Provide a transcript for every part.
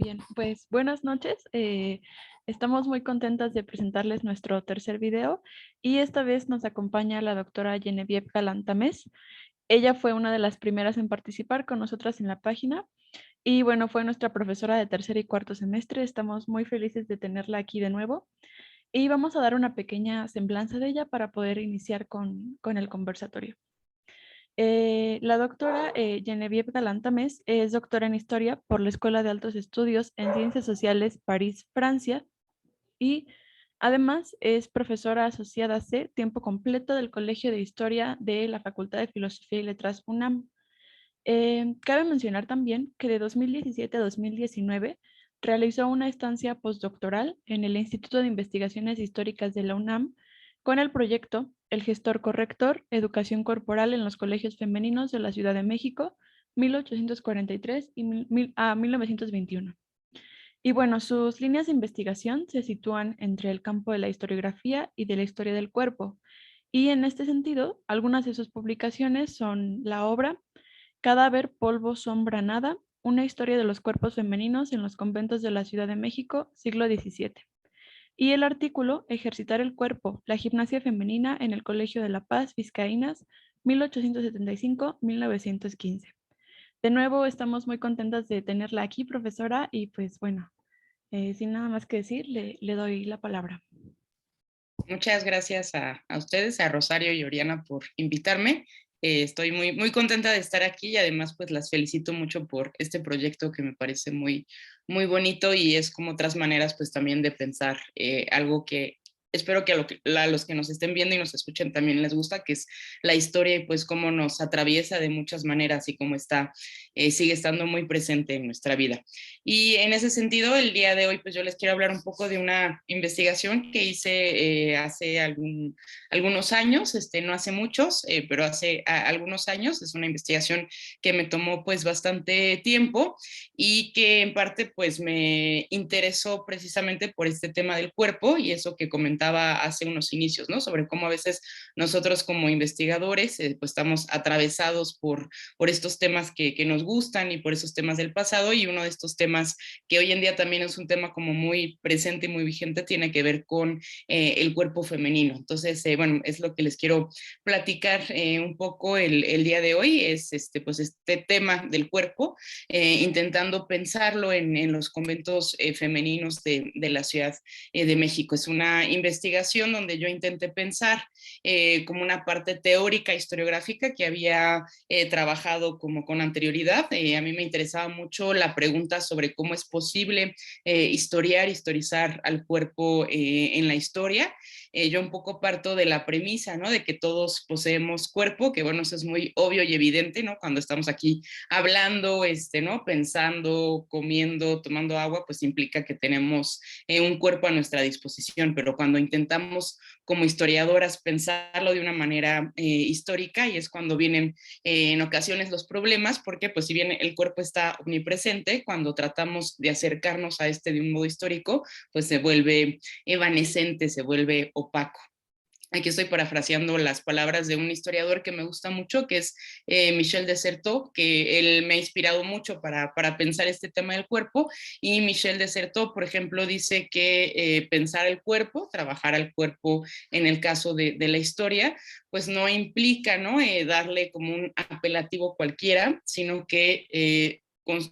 Bien, pues buenas noches. Estamos muy contentas de presentarles nuestro tercer video y esta vez nos acompaña la doctora Genevieve Galantamés. Ella fue una de las primeras en participar con nosotras en la página y bueno, fue nuestra profesora de tercer y cuarto semestre. Estamos muy felices de tenerla aquí de nuevo y vamos a dar una pequeña semblanza de ella para poder iniciar con el conversatorio. La doctora Genevieve Galantamés es doctora en Historia por la Escuela de Altos Estudios en Ciencias Sociales París, Francia, y además es profesora asociada C tiempo completo del Colegio de Historia de la Facultad de Filosofía y Letras UNAM. Cabe mencionar también que de 2017 a 2019 realizó una estancia postdoctoral en el Instituto de Investigaciones Históricas de la UNAM con el proyecto El gestor corrector, educación corporal en los colegios femeninos de la Ciudad de México, 1843 a 1921. Y bueno, sus líneas de investigación se sitúan entre el campo de la historiografía y de la historia del cuerpo. Y en este sentido, algunas de sus publicaciones son la obra Cadáver, polvo, sombra, nada, una historia de los cuerpos femeninos en los conventos de la Ciudad de México, siglo XVII. Y el artículo Ejercitar el cuerpo, la gimnasia femenina en el Colegio de La Paz, Vizcaínas, 1875-1915. De nuevo, estamos muy contentas de tenerla aquí, profesora, y pues bueno, sin nada más que decir, le doy la palabra. Muchas gracias a ustedes, a Rosario y Oriana por invitarme. Estoy muy contenta de estar aquí y además pues las felicito mucho por este proyecto que me parece muy bonito y es como otras maneras pues también de pensar algo que espero que a los que nos estén viendo y nos escuchen también les gusta, que es la historia y pues cómo nos atraviesa de muchas maneras y cómo sigue estando muy presente en nuestra vida. Y en ese sentido, el día de hoy, pues yo les quiero hablar un poco de una investigación que hice hace algunos años, no hace muchos, pero hace algunos años. Es una investigación que me tomó pues bastante tiempo y que en parte pues me interesó precisamente por este tema del cuerpo y eso que comentaba hace unos inicios, ¿no? Sobre cómo a veces nosotros como investigadores pues estamos atravesados por estos temas que nos gustan y por esos temas del pasado, y uno de estos temas que hoy en día también es un tema como muy presente y muy vigente tiene que ver con el cuerpo femenino. Entonces, bueno, es lo que les quiero platicar un poco el día de hoy, es pues este tema del cuerpo, intentando pensarlo en los conventos femeninos de la Ciudad de México. Es una investigación donde yo intenté pensar como una parte teórica, historiográfica que había trabajado como con anterioridad. A mí me interesaba mucho la pregunta sobre cómo es posible historizar al cuerpo en la historia. Yo un poco parto de la premisa, ¿no? De que todos poseemos cuerpo, que bueno, eso es muy obvio y evidente, ¿no? Cuando estamos aquí hablando, ¿no? Pensando, comiendo, tomando agua, pues implica que tenemos un cuerpo a nuestra disposición, pero cuando intentamos como historiadoras pensarlo de una manera histórica, y es cuando vienen en ocasiones los problemas, porque pues si bien el cuerpo está omnipresente, cuando tratamos de acercarnos a de un modo histórico, pues se vuelve evanescente, se vuelve opaco. Aquí estoy parafraseando las palabras de un historiador que me gusta mucho, que es Michel de Certeau, que él me ha inspirado mucho para pensar este tema del cuerpo. Y Michel de Certeau, por ejemplo, dice que pensar el cuerpo, trabajar al cuerpo en el caso de la historia, pues no implica, ¿no? Darle como un apelativo cualquiera, sino que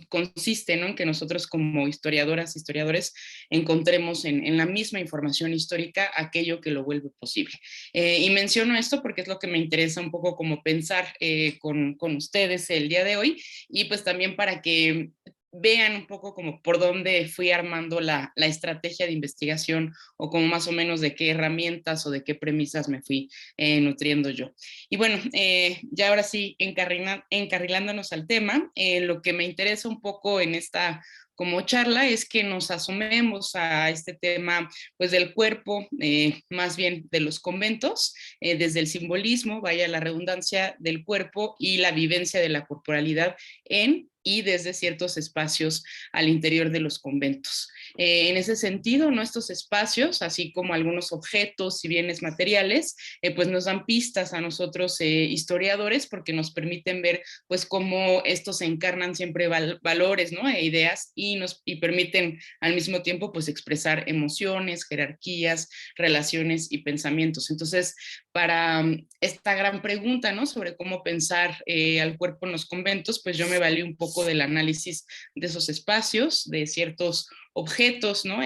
consiste, ¿no? En que nosotros como historiadoras, historiadores, encontremos en la misma información histórica aquello que lo vuelve posible. Y menciono esto porque es lo que me interesa un poco como pensar con ustedes el día de hoy, y pues también para que vean un poco como por dónde fui armando la estrategia de investigación o como más o menos de qué herramientas o de qué premisas me fui nutriendo yo. Y bueno, ya ahora sí, encarrilándonos al tema, lo que me interesa un poco en esta como charla es que nos asomemos a este tema pues del cuerpo, más bien de los conventos, desde el simbolismo, vaya la redundancia, del cuerpo y la vivencia de la corporalidad en y desde ciertos espacios al interior de los conventos. En ese sentido, nuestros espacios, así como algunos objetos y bienes materiales, pues nos dan pistas a nosotros historiadores, porque nos permiten ver pues cómo estos encarnan siempre valores, ¿no? E ideas, y permiten al mismo tiempo pues expresar emociones, jerarquías, relaciones y pensamientos. Entonces, para esta gran pregunta, ¿no? Sobre cómo pensar al cuerpo en los conventos, pues yo me valí un poco del análisis de esos espacios, de ciertos objetos, ¿no?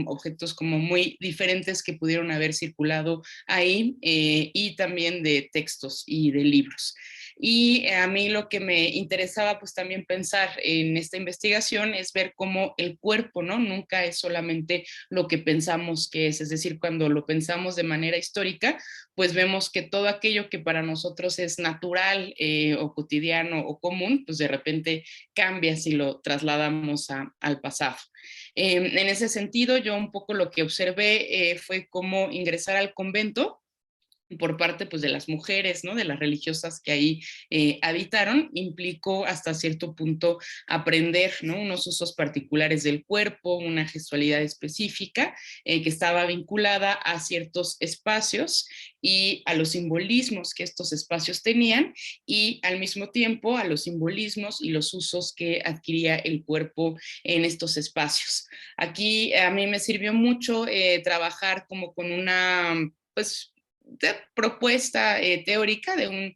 Objetos como muy diferentes que pudieron haber circulado ahí, y también de textos y de libros. Y a mí lo que me interesaba pues también pensar en esta investigación es ver cómo el cuerpo, ¿no? Nunca es solamente lo que pensamos que es decir, cuando lo pensamos de manera histórica, pues vemos que todo aquello que para nosotros es natural o cotidiano o común, pues de repente cambia si lo trasladamos al pasado. En ese sentido, yo un poco lo que observé fue cómo ingresar al convento por parte pues, de las mujeres, ¿no? De las religiosas que ahí habitaron, implicó hasta cierto punto aprender, ¿no? Unos usos particulares del cuerpo, una gestualidad específica que estaba vinculada a ciertos espacios y a los simbolismos que estos espacios tenían, y al mismo tiempo a los simbolismos y los usos que adquiría el cuerpo en estos espacios. Aquí a mí me sirvió mucho trabajar como con una, pues, de propuesta teórica de un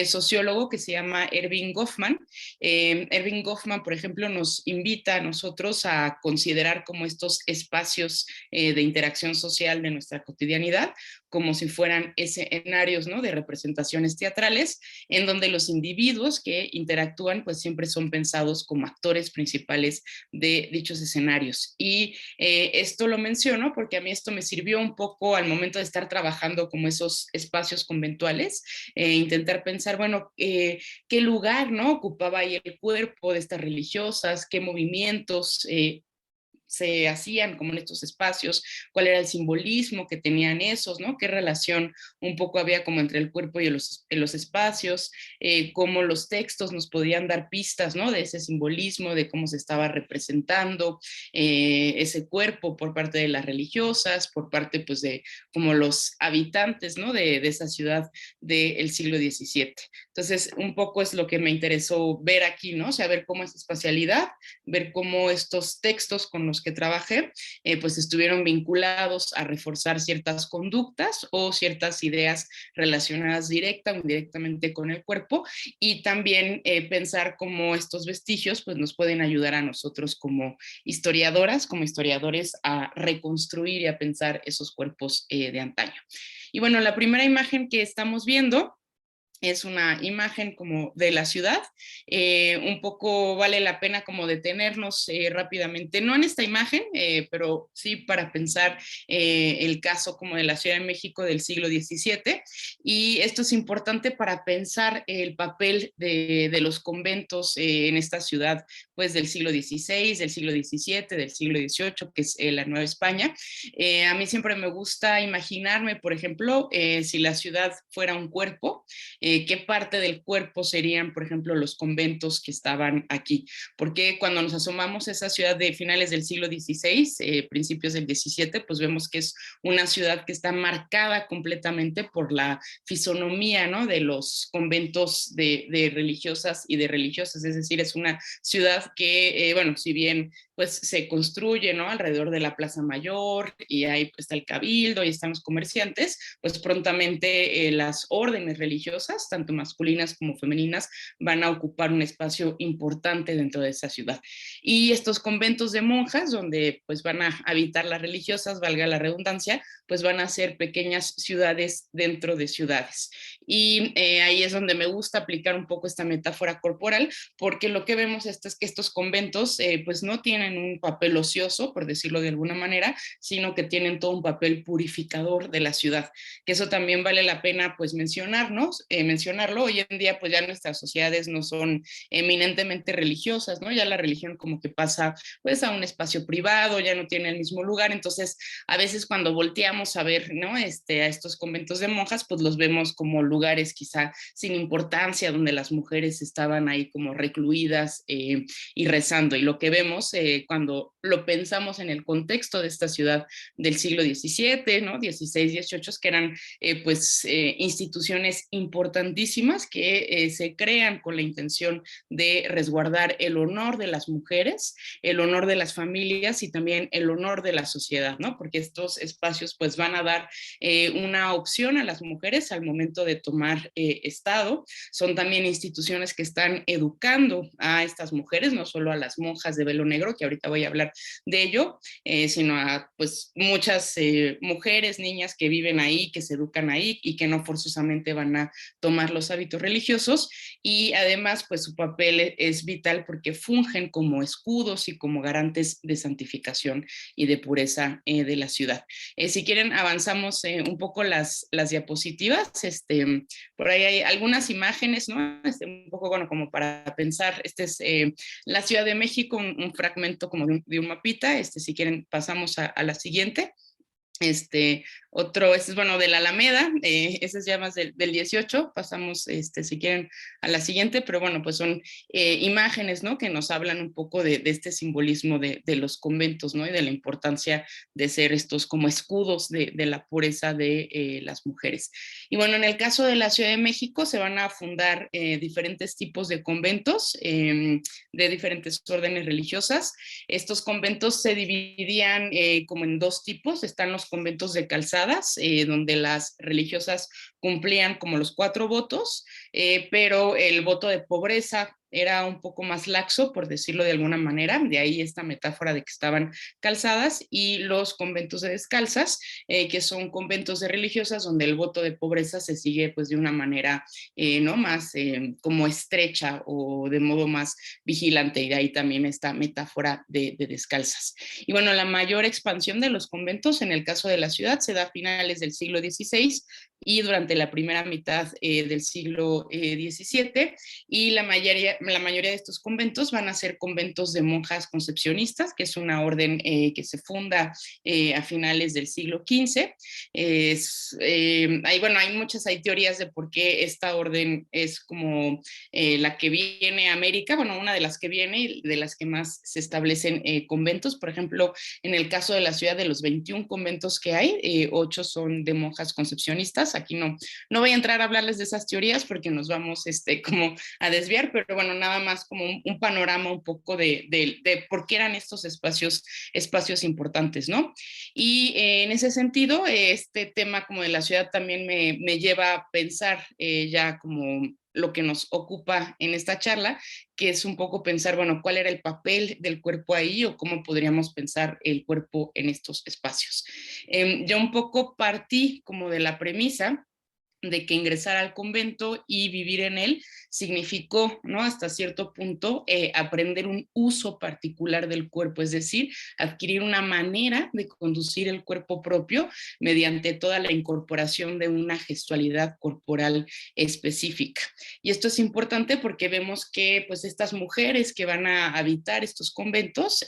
sociólogo que se llama Erving Goffman. Erving Goffman, por ejemplo, nos invita a nosotros a considerar como estos espacios de interacción social de nuestra cotidianidad, como si fueran escenarios, ¿no? De representaciones teatrales, en donde los individuos que interactúan pues siempre son pensados como actores principales de dichos escenarios. Y esto lo menciono porque a mí esto me sirvió un poco al momento de estar trabajando como esos espacios conventuales, intentar pensar, bueno, qué lugar, ¿no? Ocupaba ahí el cuerpo de estas religiosas, qué movimientos se hacían como en estos espacios, cuál era el simbolismo que tenían esos, ¿no? Qué relación un poco había como entre el cuerpo y los espacios, cómo los textos nos podían dar pistas, ¿no? De ese simbolismo, de cómo se estaba representando ese cuerpo por parte de las religiosas, por parte pues de como los habitantes, ¿no? De esa ciudad del siglo XVII. Entonces, un poco es lo que me interesó ver aquí, ¿no? O sea, ver cómo esa espacialidad, ver cómo estos textos con los que trabajé, pues estuvieron vinculados a reforzar ciertas conductas o ciertas ideas relacionadas directa o indirectamente con el cuerpo, y también pensar cómo estos vestigios pues nos pueden ayudar a nosotros como historiadoras, como historiadores, a reconstruir y a pensar esos cuerpos de antaño. Y bueno, la primera imagen que estamos viendo es una imagen como de la ciudad. Un poco vale la pena como detenernos rápidamente, no en esta imagen, pero sí para pensar el caso como de la Ciudad de México del siglo XVII. Y esto es importante para pensar el papel de los conventos en esta ciudad, pues del siglo XVI, del siglo XVII, del siglo XVIII, que es la Nueva España. A mí siempre me gusta imaginarme, por ejemplo, si la ciudad fuera un cuerpo, qué parte del cuerpo serían, por ejemplo, los conventos que estaban aquí. Porque cuando nos asomamos a esa ciudad de finales del siglo XVI, principios del XVII, pues vemos que es una ciudad que está marcada completamente por la fisonomía, ¿no? De los conventos de religiosas y de religiosas. Es decir, es una ciudad que, bueno, si bien pues se construye, ¿no? Alrededor de la Plaza Mayor, y ahí pues, está el cabildo y están los comerciantes, pues prontamente las órdenes religiosas, tanto masculinas como femeninas, van a ocupar un espacio importante dentro de esa ciudad. Y estos conventos de monjas, donde pues van a habitar las religiosas, valga la redundancia, pues van a ser pequeñas ciudades dentro de ciudades. Y ahí es donde me gusta aplicar un poco esta metáfora corporal, porque lo que vemos es que estos conventos pues no tienen un papel ocioso, por decirlo de alguna manera, sino que tienen todo un papel purificador de la ciudad, que eso también vale la pena pues mencionarnos, mencionarlo, hoy en día pues ya nuestras sociedades no son eminentemente religiosas, ¿no? Ya la religión como que pasa pues a un espacio privado, ya no tiene el mismo lugar, entonces a veces cuando volteamos a ver, ¿no? A estos conventos de monjas, pues los vemos como lugares quizá sin importancia, donde las mujeres estaban ahí como recluidas y rezando. Y lo que vemos cuando lo pensamos en el contexto de esta ciudad del siglo XVII, ¿no? 16, 18, que eran instituciones importantísimas que se crean con la intención de resguardar el honor de las mujeres, el honor de las familias y también el honor de la sociedad, ¿no? Porque estos espacios pues van a dar una opción a las mujeres al momento de tomar Estado. Son también instituciones que están educando a estas mujeres, no solo a las monjas de velo negro, que ahorita voy a hablar de ello, sino a pues muchas mujeres, niñas que viven ahí, que se educan ahí y que no forzosamente van a tomar los hábitos religiosos. Y además pues su papel es vital porque fungen como escudos y como garantes de santificación y de pureza de la ciudad. Si quieren avanzamos un poco las diapositivas, por ahí hay algunas imágenes, ¿no? Un poco bueno como para pensar, es la Ciudad de México, un fragmento como de un mapita, si quieren pasamos a la siguiente. Otro, es bueno, de la Alameda, ese es ya más del 18, pasamos, si quieren, a la siguiente, pero bueno, pues son imágenes, ¿no? Que nos hablan un poco de este simbolismo de los conventos, ¿no? Y de la importancia de ser estos como escudos de la pureza de las mujeres. Y bueno, en el caso de la Ciudad de México se van a fundar diferentes tipos de conventos de diferentes órdenes religiosas. Estos conventos se dividían como en dos tipos, están los conventos de calzadas, donde las religiosas cumplían como los 4 votos, pero el voto de pobreza era un poco más laxo, por decirlo de alguna manera, de ahí esta metáfora de que estaban calzadas, y los conventos de descalzas, que son conventos de religiosas donde el voto de pobreza se sigue pues de una manera no más como estrecha o de modo más vigilante, y de ahí también esta metáfora de descalzas. Y bueno, la mayor expansión de los conventos en el caso de la ciudad se da a finales del siglo XVI y durante la primera mitad del siglo XVII, y la mayoría de estos conventos van a ser conventos de monjas concepcionistas, que es una orden que se funda a finales del siglo XV. Hay muchas teorías de por qué esta orden es como la que viene a América, bueno, una de las que viene y de las que más se establecen conventos. Por ejemplo, en el caso de la ciudad, de los 21 conventos que hay, 8 son de monjas concepcionistas. Aquí no voy a entrar a hablarles de esas teorías porque nos vamos como a desviar, pero bueno, nada más como un panorama un poco de por qué eran estos espacios importantes, ¿no? Y en ese sentido, este tema como de la ciudad también me lleva a pensar ya como lo que nos ocupa en esta charla, que es un poco pensar, bueno, cuál era el papel del cuerpo ahí o cómo podríamos pensar el cuerpo en estos espacios. Yo un poco partí como de la premisa de que ingresar al convento y vivir en él significó, ¿no? Hasta cierto punto, aprender un uso particular del cuerpo, es decir, adquirir una manera de conducir el cuerpo propio mediante toda la incorporación de una gestualidad corporal específica. Y esto es importante porque vemos que pues estas mujeres que van a habitar estos conventos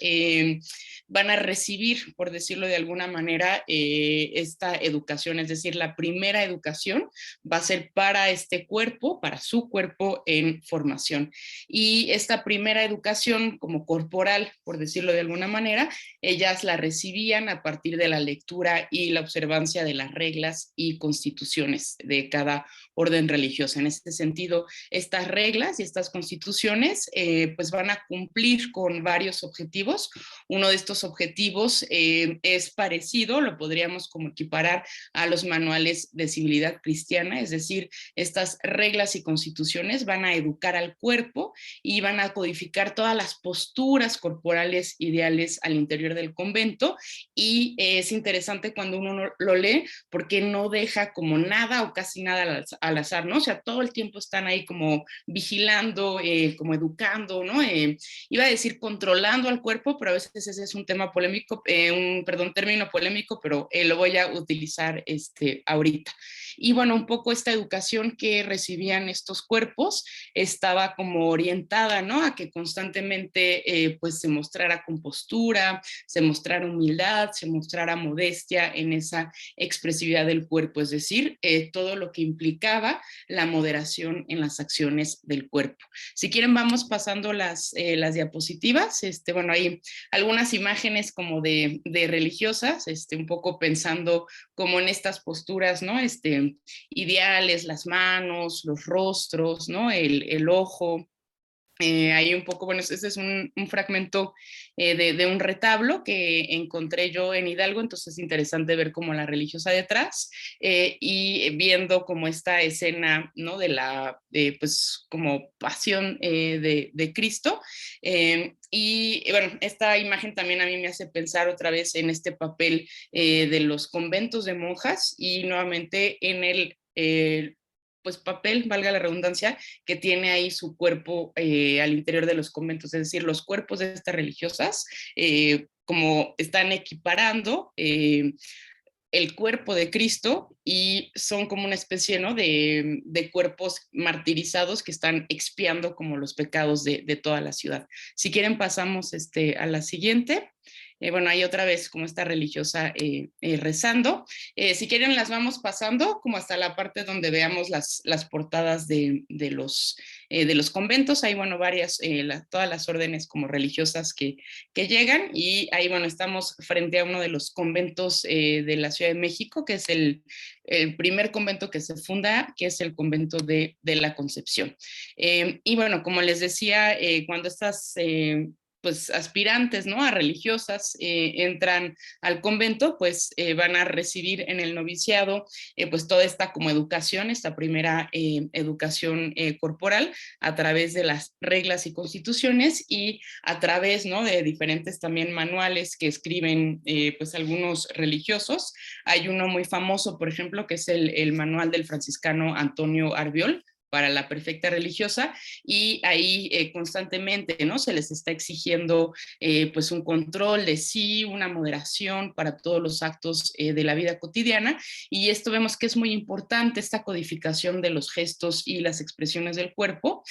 van a recibir, por decirlo de alguna manera, esta educación, es decir, la primera educación va a ser para este cuerpo, para su cuerpo en formación. Y esta primera educación como corporal, por decirlo de alguna manera, ellas la recibían a partir de la lectura y la observancia de las reglas y constituciones de cada orden religiosa. En este sentido, estas reglas y estas constituciones pues van a cumplir con varios objetivos. Uno de estos objetivos es parecido, lo podríamos como equiparar a los manuales de civilidad cristiana, es decir, estas reglas y constituciones van a educar al cuerpo y van a codificar todas las posturas corporales ideales al interior del convento. Y es interesante cuando uno lo lee porque no deja como nada o casi nada al azar, ¿no? O sea, todo el tiempo están ahí como vigilando, como educando, ¿no? Iba a decir controlando al cuerpo, pero a veces ese es un tema polémico, término polémico, pero lo voy a utilizar ahorita. y bueno, un poco esta educación que recibían estos cuerpos estaba como orientada, ¿no? A que constantemente pues se mostrara compostura, se mostrara humildad, se mostrara modestia en esa expresividad del cuerpo, es decir, todo lo que implicaba la moderación en las acciones del cuerpo. Si quieren vamos pasando las diapositivas, bueno, hay algunas imágenes como de religiosas, un poco pensando como en estas posturas, ¿no? Ideales, las manos, los rostros, ¿no? El ojo, hay un poco, bueno, este es un fragmento de un retablo que encontré yo en Hidalgo, entonces es interesante ver como la religiosa detrás y viendo como esta escena, ¿no? Pues como pasión de Cristo. Y bueno, esta imagen también a mí me hace pensar otra vez en este papel de los conventos de monjas y nuevamente en pues papel, valga la redundancia, que tiene ahí su cuerpo al interior de los conventos, es decir, los cuerpos de estas religiosas, como están equiparando el cuerpo de Cristo y son como una especie, ¿no? de cuerpos martirizados que están expiando como los pecados de toda la ciudad. Si quieren pasamos a la siguiente. Bueno, hay otra vez como esta religiosa rezando. Si quieren las vamos pasando como hasta la parte donde veamos las portadas de los conventos. Hay, bueno, varias, todas las órdenes como religiosas que llegan y ahí, bueno, estamos frente a uno de los conventos de la Ciudad de México, que es el primer convento que se funda, que es el convento de la Concepción. Y bueno, como les decía, cuando estas pues aspirantes, ¿no? A religiosas entran al convento, pues van a recibir en el noviciado pues toda esta como educación, esta primera educación corporal a través de las reglas y constituciones y a través, ¿no? De diferentes también manuales que escriben pues algunos religiosos. Hay uno muy famoso, por ejemplo, que es el manual del franciscano Antonio Arbiol, para la perfecta religiosa y ahí constantemente, ¿no? Se les está exigiendo pues un control de sí, una moderación para todos los actos de la vida cotidiana y esto vemos que es muy importante esta codificación de los gestos y las expresiones del cuerpo,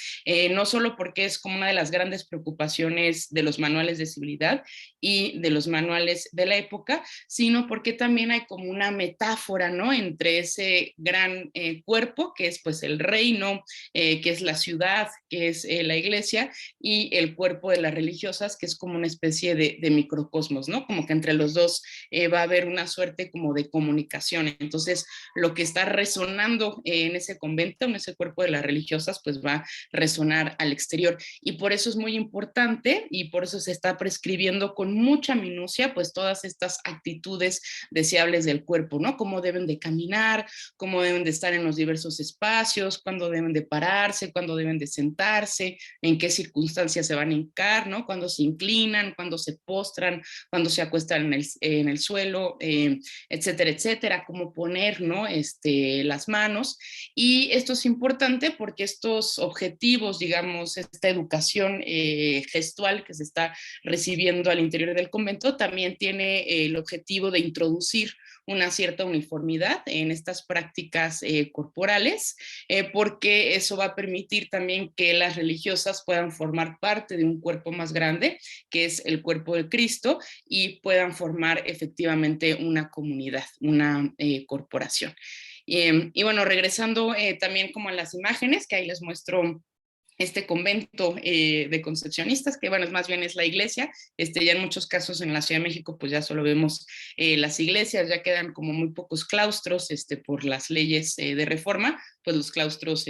no solo porque es como una de las grandes preocupaciones de los manuales de civilidad y de los manuales de la época, sino porque también hay como una metáfora, ¿no? Entre ese gran cuerpo que es pues el reino, que es la ciudad, que es la iglesia, y el cuerpo de las religiosas, que es como una especie de microcosmos, ¿no? Como que entre los dos va a haber una suerte como de comunicación. Entonces, lo que está resonando en ese convento, en ese cuerpo de las religiosas, pues va a resonar al exterior. Y por eso es muy importante y por eso se está prescribiendo con mucha minucia, pues todas estas actitudes deseables del cuerpo, ¿no? Cómo deben de caminar, cómo deben de estar en los diversos espacios, cuándo deben de pararse, cuándo deben de sentarse, en qué circunstancias se van a hincar, ¿no? Cuándo se inclinan, cuándo se postran, cuándo se acuestan en el suelo, etcétera, etcétera, cómo poner, ¿no? Las manos. Y esto es importante porque estos objetivos, digamos, esta educación gestual que se está recibiendo al interior del convento, también tiene el objetivo de introducir una cierta uniformidad en estas prácticas corporales, porque eso va a permitir también que las religiosas puedan formar parte de un cuerpo más grande, que es el cuerpo de Cristo, y puedan formar efectivamente una comunidad, una corporación. Y bueno, regresando también como a las imágenes, que ahí les muestro este convento de concepcionistas, que bueno, más bien es la iglesia, ya en muchos casos en la Ciudad de México, pues ya solo vemos las iglesias, ya quedan como muy pocos claustros, por las leyes de reforma, pues los claustros,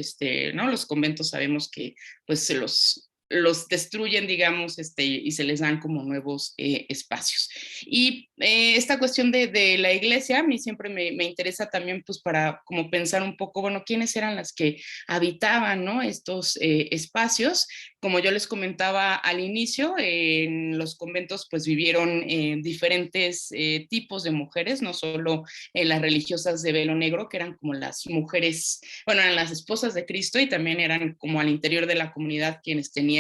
¿no? Los conventos sabemos que pues se los destruyen, digamos, y se les dan como nuevos espacios. Y esta cuestión de la iglesia, a mí siempre me interesa también, pues, para como pensar un poco, bueno, quiénes eran las que habitaban, ¿no? Estos espacios. Como yo les comentaba al inicio, en los conventos, pues, vivieron diferentes tipos de mujeres, no solo las religiosas de velo negro, que eran como las mujeres, bueno, eran las esposas de Cristo y también eran como al interior de la comunidad quienes tenían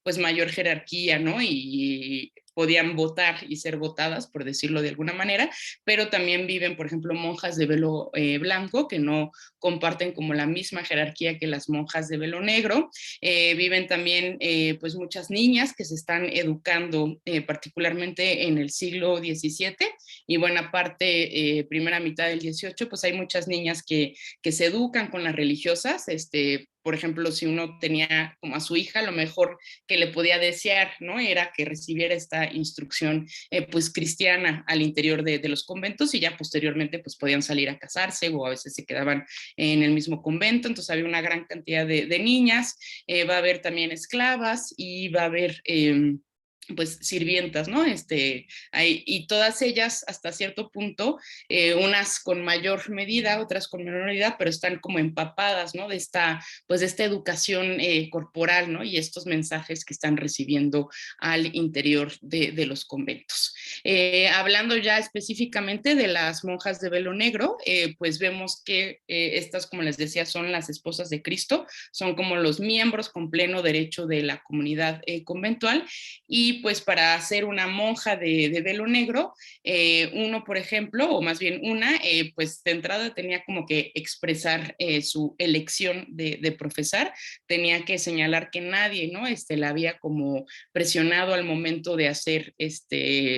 pues mayor jerarquía, ¿no? Y podían votar y ser votadas, por decirlo de alguna manera, pero también viven, por ejemplo, monjas de velo blanco, que no comparten como la misma jerarquía que las monjas de velo negro. Viven también pues muchas niñas que se están educando, particularmente en el siglo XVII y buena parte, primera mitad del XVIII, pues hay muchas niñas que se educan con las religiosas. Por ejemplo, si uno tenía como a su hija, lo mejor que le podía desear, ¿no? Era que recibiera esta instrucción, pues, cristiana al interior de los conventos, y ya posteriormente, pues, podían salir a casarse, o a veces se quedaban en el mismo convento. Entonces había una gran cantidad de niñas. Va a haber también esclavas y va a haber pues sirvientas, ¿no? Y todas ellas hasta cierto punto, unas con mayor medida, otras con menor medida, pero están como empapadas, ¿no? Pues de esta educación corporal, ¿no? Y estos mensajes que están recibiendo al interior de los conventos. Hablando ya específicamente de las monjas de velo negro, pues vemos que estas, como les decía, son las esposas de Cristo, son como los miembros con pleno derecho de la comunidad conventual. Y pues para ser una monja de velo negro, uno, por ejemplo, o más bien una, pues de entrada tenía como que expresar su elección de profesar, tenía que señalar que nadie, ¿no? La había como presionado al momento de hacer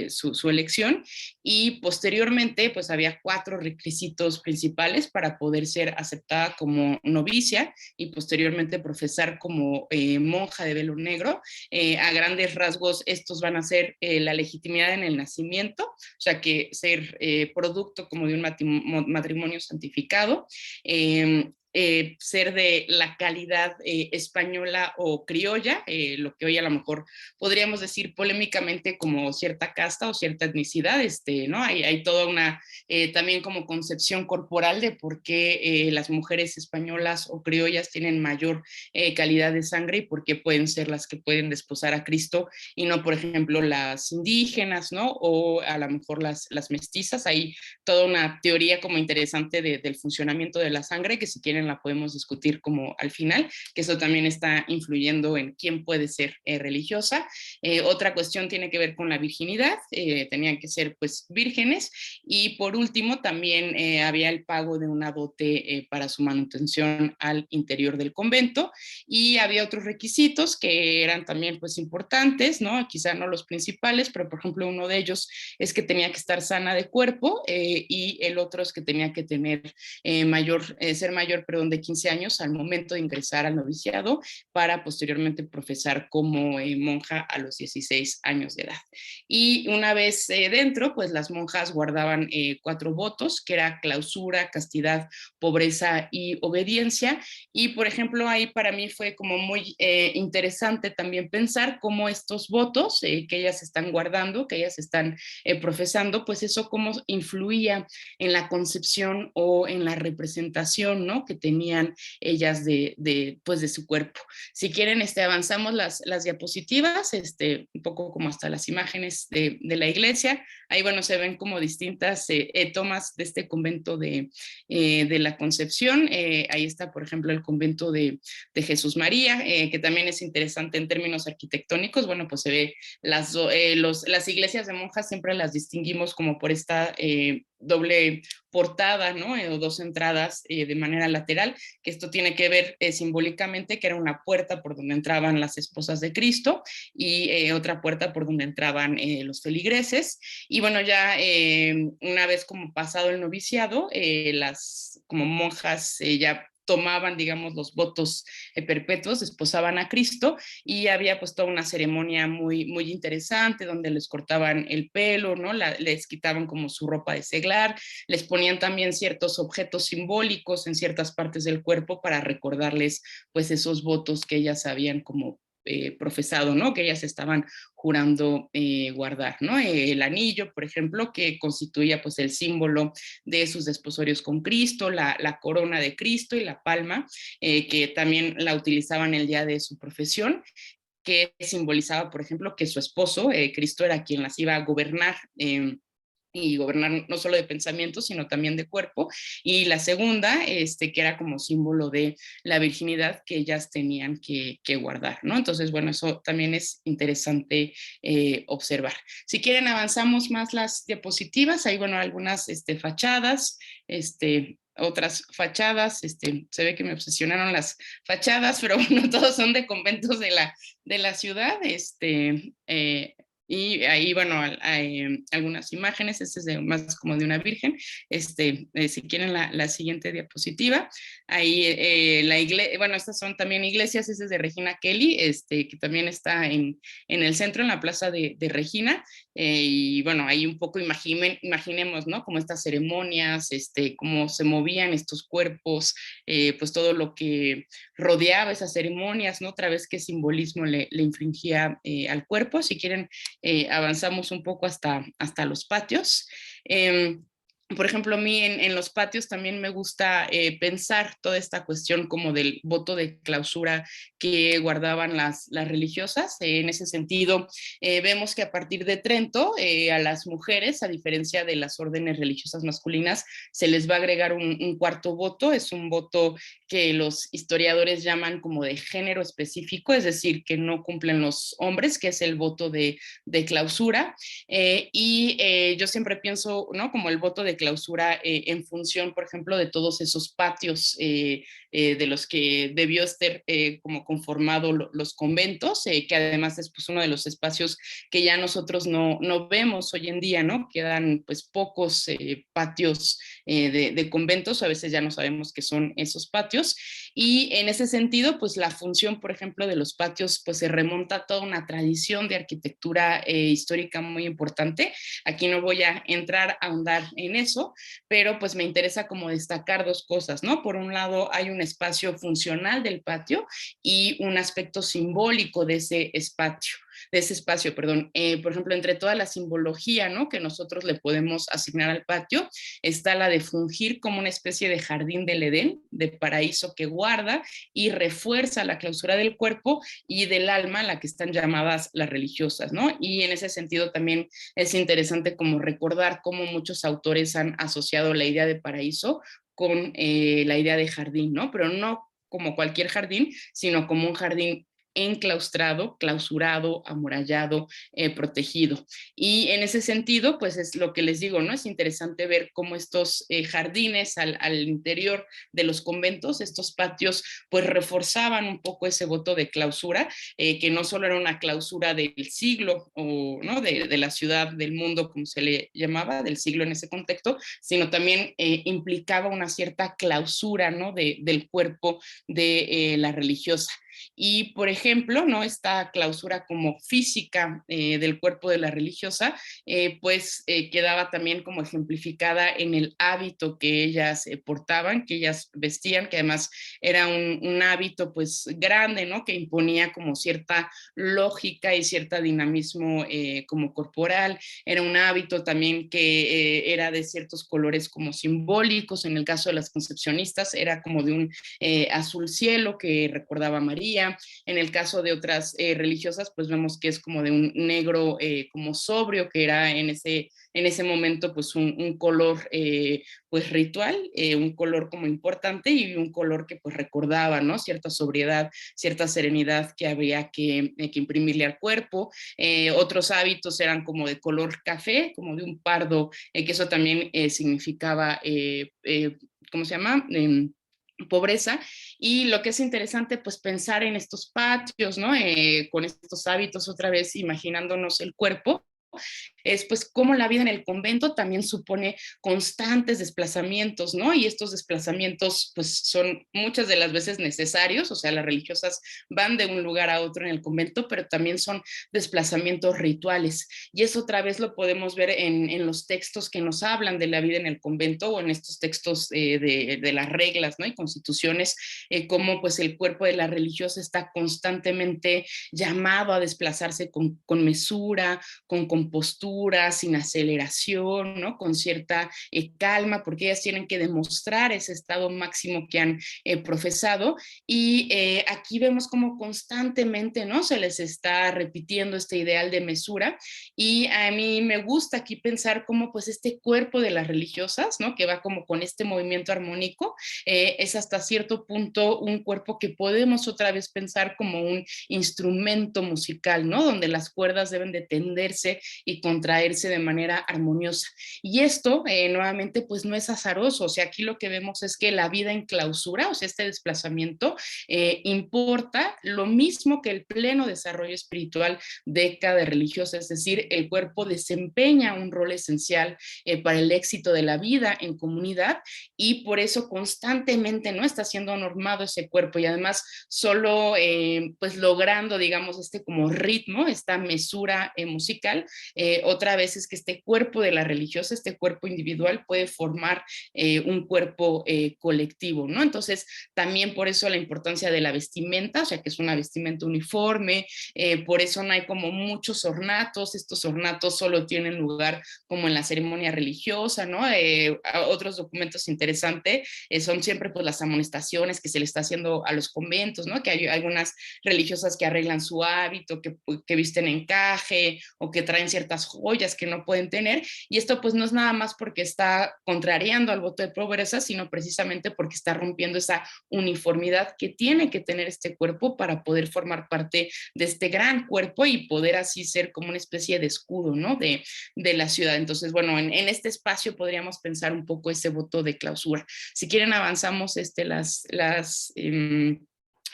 su elección. Y posteriormente, pues había 4 requisitos principales para poder ser aceptada como novicia y posteriormente profesar como monja de velo negro. A grandes rasgos, estos van a ser la legitimidad en el nacimiento, o sea, que ser producto como de un matrimonio santificado, ser de la calidad española o criolla, lo que hoy a lo mejor podríamos decir polémicamente como cierta casta o cierta etnicidad, ¿no? Hay toda una también como concepción corporal de por qué las mujeres españolas o criollas tienen mayor calidad de sangre y por qué pueden ser las que pueden desposar a Cristo y no, por ejemplo, las indígenas, ¿no? O a lo mejor las mestizas. Hay toda una teoría como interesante del funcionamiento de la sangre, que si quieren la podemos discutir como al final, que eso también está influyendo en quién puede ser religiosa. Otra cuestión tiene que ver con la virginidad, tenían que ser pues vírgenes, y por último también había el pago de una dote para su manutención al interior del convento, y había otros requisitos que eran también pues importantes, ¿no? Quizá no los principales, pero por ejemplo uno de ellos es que tenía que estar sana de cuerpo, y el otro es que tenía que tener ser mayor, perdón, de 15 años al momento de ingresar al noviciado para posteriormente profesar como monja a los 16 años de edad. Y una vez dentro, pues las monjas guardaban 4 votos, que era clausura, castidad, pobreza y obediencia. Y por ejemplo, ahí para mí fue como muy interesante también pensar cómo estos votos que ellas están guardando, que ellas están profesando, pues eso cómo influía en la concepción o en la representación, ¿no? Que tenían ellas pues de su cuerpo. Si quieren, avanzamos las diapositivas, un poco como hasta las imágenes de la iglesia. Ahí, bueno, se ven como distintas tomas de este convento de la Concepción. Ahí está, por ejemplo, el convento de Jesús María, que también es interesante en términos arquitectónicos. Bueno, pues se ve las iglesias de monjas siempre las distinguimos como por esta doble portada, ¿no? O 2 entradas de manera lateral, que esto tiene que ver simbólicamente que era una puerta por donde entraban las esposas de Cristo y otra puerta por donde entraban los feligreses. Y bueno, ya una vez como pasado el noviciado, las como monjas ya tomaban, digamos, los votos perpetuos, esposaban a Cristo, y había pues toda una ceremonia muy, muy interesante donde les cortaban el pelo, ¿no? Les quitaban como su ropa de seglar, les ponían también ciertos objetos simbólicos en ciertas partes del cuerpo para recordarles pues esos votos que ellas habían como profesado, ¿no? Que ellas estaban jurando guardar, ¿no? El anillo, por ejemplo, que constituía pues el símbolo de sus desposorios con Cristo, la corona de Cristo y la palma, que también la utilizaban el día de su profesión, que simbolizaba, por ejemplo, que su esposo, Cristo, era quien las iba a gobernar. y gobernar no solo de pensamiento, sino también de cuerpo, y la segunda, que era como símbolo de la virginidad que ellas tenían que guardar, ¿no? Entonces, bueno, eso también es interesante observar. Si quieren, avanzamos más las diapositivas, hay, bueno, algunas fachadas, otras fachadas, se ve que me obsesionaron las fachadas, pero bueno, todos son de conventos de la ciudad, y ahí, bueno, hay algunas imágenes, este es más como de una virgen, si quieren la siguiente diapositiva, ahí la iglesia, bueno, estas son también iglesias, este es de Regina Kelly, que también está en el centro, en la plaza de Regina, y bueno, ahí un poco imaginemos, ¿no? Como estas ceremonias, cómo se movían estos cuerpos, pues todo lo que rodeaba esas ceremonias, ¿no? Otra vez qué simbolismo le infringía al cuerpo. Si quieren, avanzamos un poco hasta los patios. Por ejemplo, a mí en los patios también me gusta pensar toda esta cuestión como del voto de clausura que guardaban las religiosas. En ese sentido, vemos que a partir de Trento, a las mujeres, a diferencia de las órdenes religiosas masculinas, se les va a agregar un cuarto voto. Es un voto que los historiadores llaman como de género específico, es decir, que no cumplen los hombres, que es el voto de clausura. Yo siempre pienso, ¿no? Como el voto de clausura en función, por ejemplo, de todos esos patios de los que debió estar como conformado los conventos, que además es pues, uno de los espacios que ya nosotros no vemos hoy en día, ¿no? Quedan pues pocos patios de conventos, a veces ya no sabemos qué son esos patios, y en ese sentido, pues la función, por ejemplo, de los patios, pues se remonta a toda una tradición de arquitectura histórica muy importante. Aquí no voy a entrar a ahondar en eso, pero pues me interesa como destacar dos cosas, ¿no? Por un lado, hay un espacio funcional del patio y un aspecto simbólico de ese espacio, perdón. Por ejemplo, entre toda la simbología, ¿no? Que nosotros le podemos asignar al patio, está la de fungir como una especie de jardín del Edén, de paraíso que guarda y refuerza la clausura del cuerpo y del alma, a la que están llamadas las religiosas, ¿no? Y en ese sentido también es interesante como recordar cómo muchos autores han asociado la idea de paraíso con la idea de jardín, ¿no? Pero no como cualquier jardín, sino como un jardín enclaustrado, clausurado, amurallado, protegido. Y en ese sentido, pues es lo que les digo, ¿no? Es interesante ver cómo estos jardines al interior de los conventos, estos patios, pues reforzaban un poco ese voto de clausura, que no solo era una clausura del siglo, o ¿no? de la ciudad, del mundo, como se le llamaba, del siglo en ese contexto, sino también implicaba una cierta clausura, ¿no? del cuerpo de la religiosa. Y, por ejemplo, ¿no? Esta clausura como física del cuerpo de la religiosa, pues quedaba también como ejemplificada en el hábito que ellas portaban, que ellas vestían, que además era un hábito pues grande, ¿no? Que imponía como cierta lógica y cierta dinamismo como corporal. Era un hábito también que era de ciertos colores como simbólicos. En el caso de las concepcionistas era como de un azul cielo que recordaba a María. En el caso de otras religiosas, pues vemos que es como de un negro como sobrio, que era en ese momento pues un color pues ritual, un color como importante y un color que pues recordaba, ¿no? Cierta sobriedad, cierta serenidad que había que imprimirle al cuerpo. Otros hábitos eran como de color café, como de un pardo, que eso también significaba, ¿cómo se llama? Pobreza. Y lo que es interesante, pues pensar en estos patios, ¿no? Con estos hábitos, otra vez imaginándonos el cuerpo, es pues cómo la vida en el convento también supone constantes desplazamientos, ¿no? Y estos desplazamientos pues son muchas de las veces necesarios, o sea, las religiosas van de un lugar a otro en el convento, pero también son desplazamientos rituales. Y eso otra vez lo podemos ver en los textos que nos hablan de la vida en el convento o en estos textos de las reglas, ¿no? Y constituciones, cómo pues el cuerpo de la religiosa está constantemente llamado a desplazarse con mesura, con compostura, sin aceleración, ¿no? Con cierta calma, porque ellas tienen que demostrar ese estado máximo que han profesado. Y aquí vemos como constantemente, ¿no? Se les está repitiendo este ideal de mesura, y a mí me gusta aquí pensar cómo pues este cuerpo de las religiosas, ¿no? Que va como con este movimiento armónico, es hasta cierto punto un cuerpo que podemos otra vez pensar como un instrumento musical, ¿no? Donde las cuerdas deben de tenderse y contraerse de manera armoniosa. Y esto, nuevamente, pues no es azaroso. O sea, aquí lo que vemos es que la vida en clausura, o sea, este desplazamiento, importa lo mismo que el pleno desarrollo espiritual de cada religiosa. Es decir, el cuerpo desempeña un rol esencial para el éxito de la vida en comunidad, y por eso constantemente no está siendo normado ese cuerpo, y además solo pues logrando, digamos, este como ritmo, esta mesura musical, otra vez es que este cuerpo de la religiosa, este cuerpo individual puede formar un cuerpo colectivo, ¿no? Entonces también por eso la importancia de la vestimenta, o sea que es una vestimenta uniforme, por eso no hay como muchos ornatos. Estos ornatos solo tienen lugar como en la ceremonia religiosa, ¿no? Otros documentos interesantes son siempre pues las amonestaciones que se le está haciendo a los conventos, ¿no? Que hay algunas religiosas que arreglan su hábito, que visten encaje o que traen ciertas joyas que no pueden tener, y esto pues no es nada más porque está contrariando al voto de pobreza, sino precisamente porque está rompiendo esa uniformidad que tiene que tener este cuerpo para poder formar parte de este gran cuerpo y poder así ser como una especie de escudo, ¿no? De la ciudad. Entonces, bueno, en este espacio podríamos pensar un poco ese voto de clausura. Si quieren avanzamos las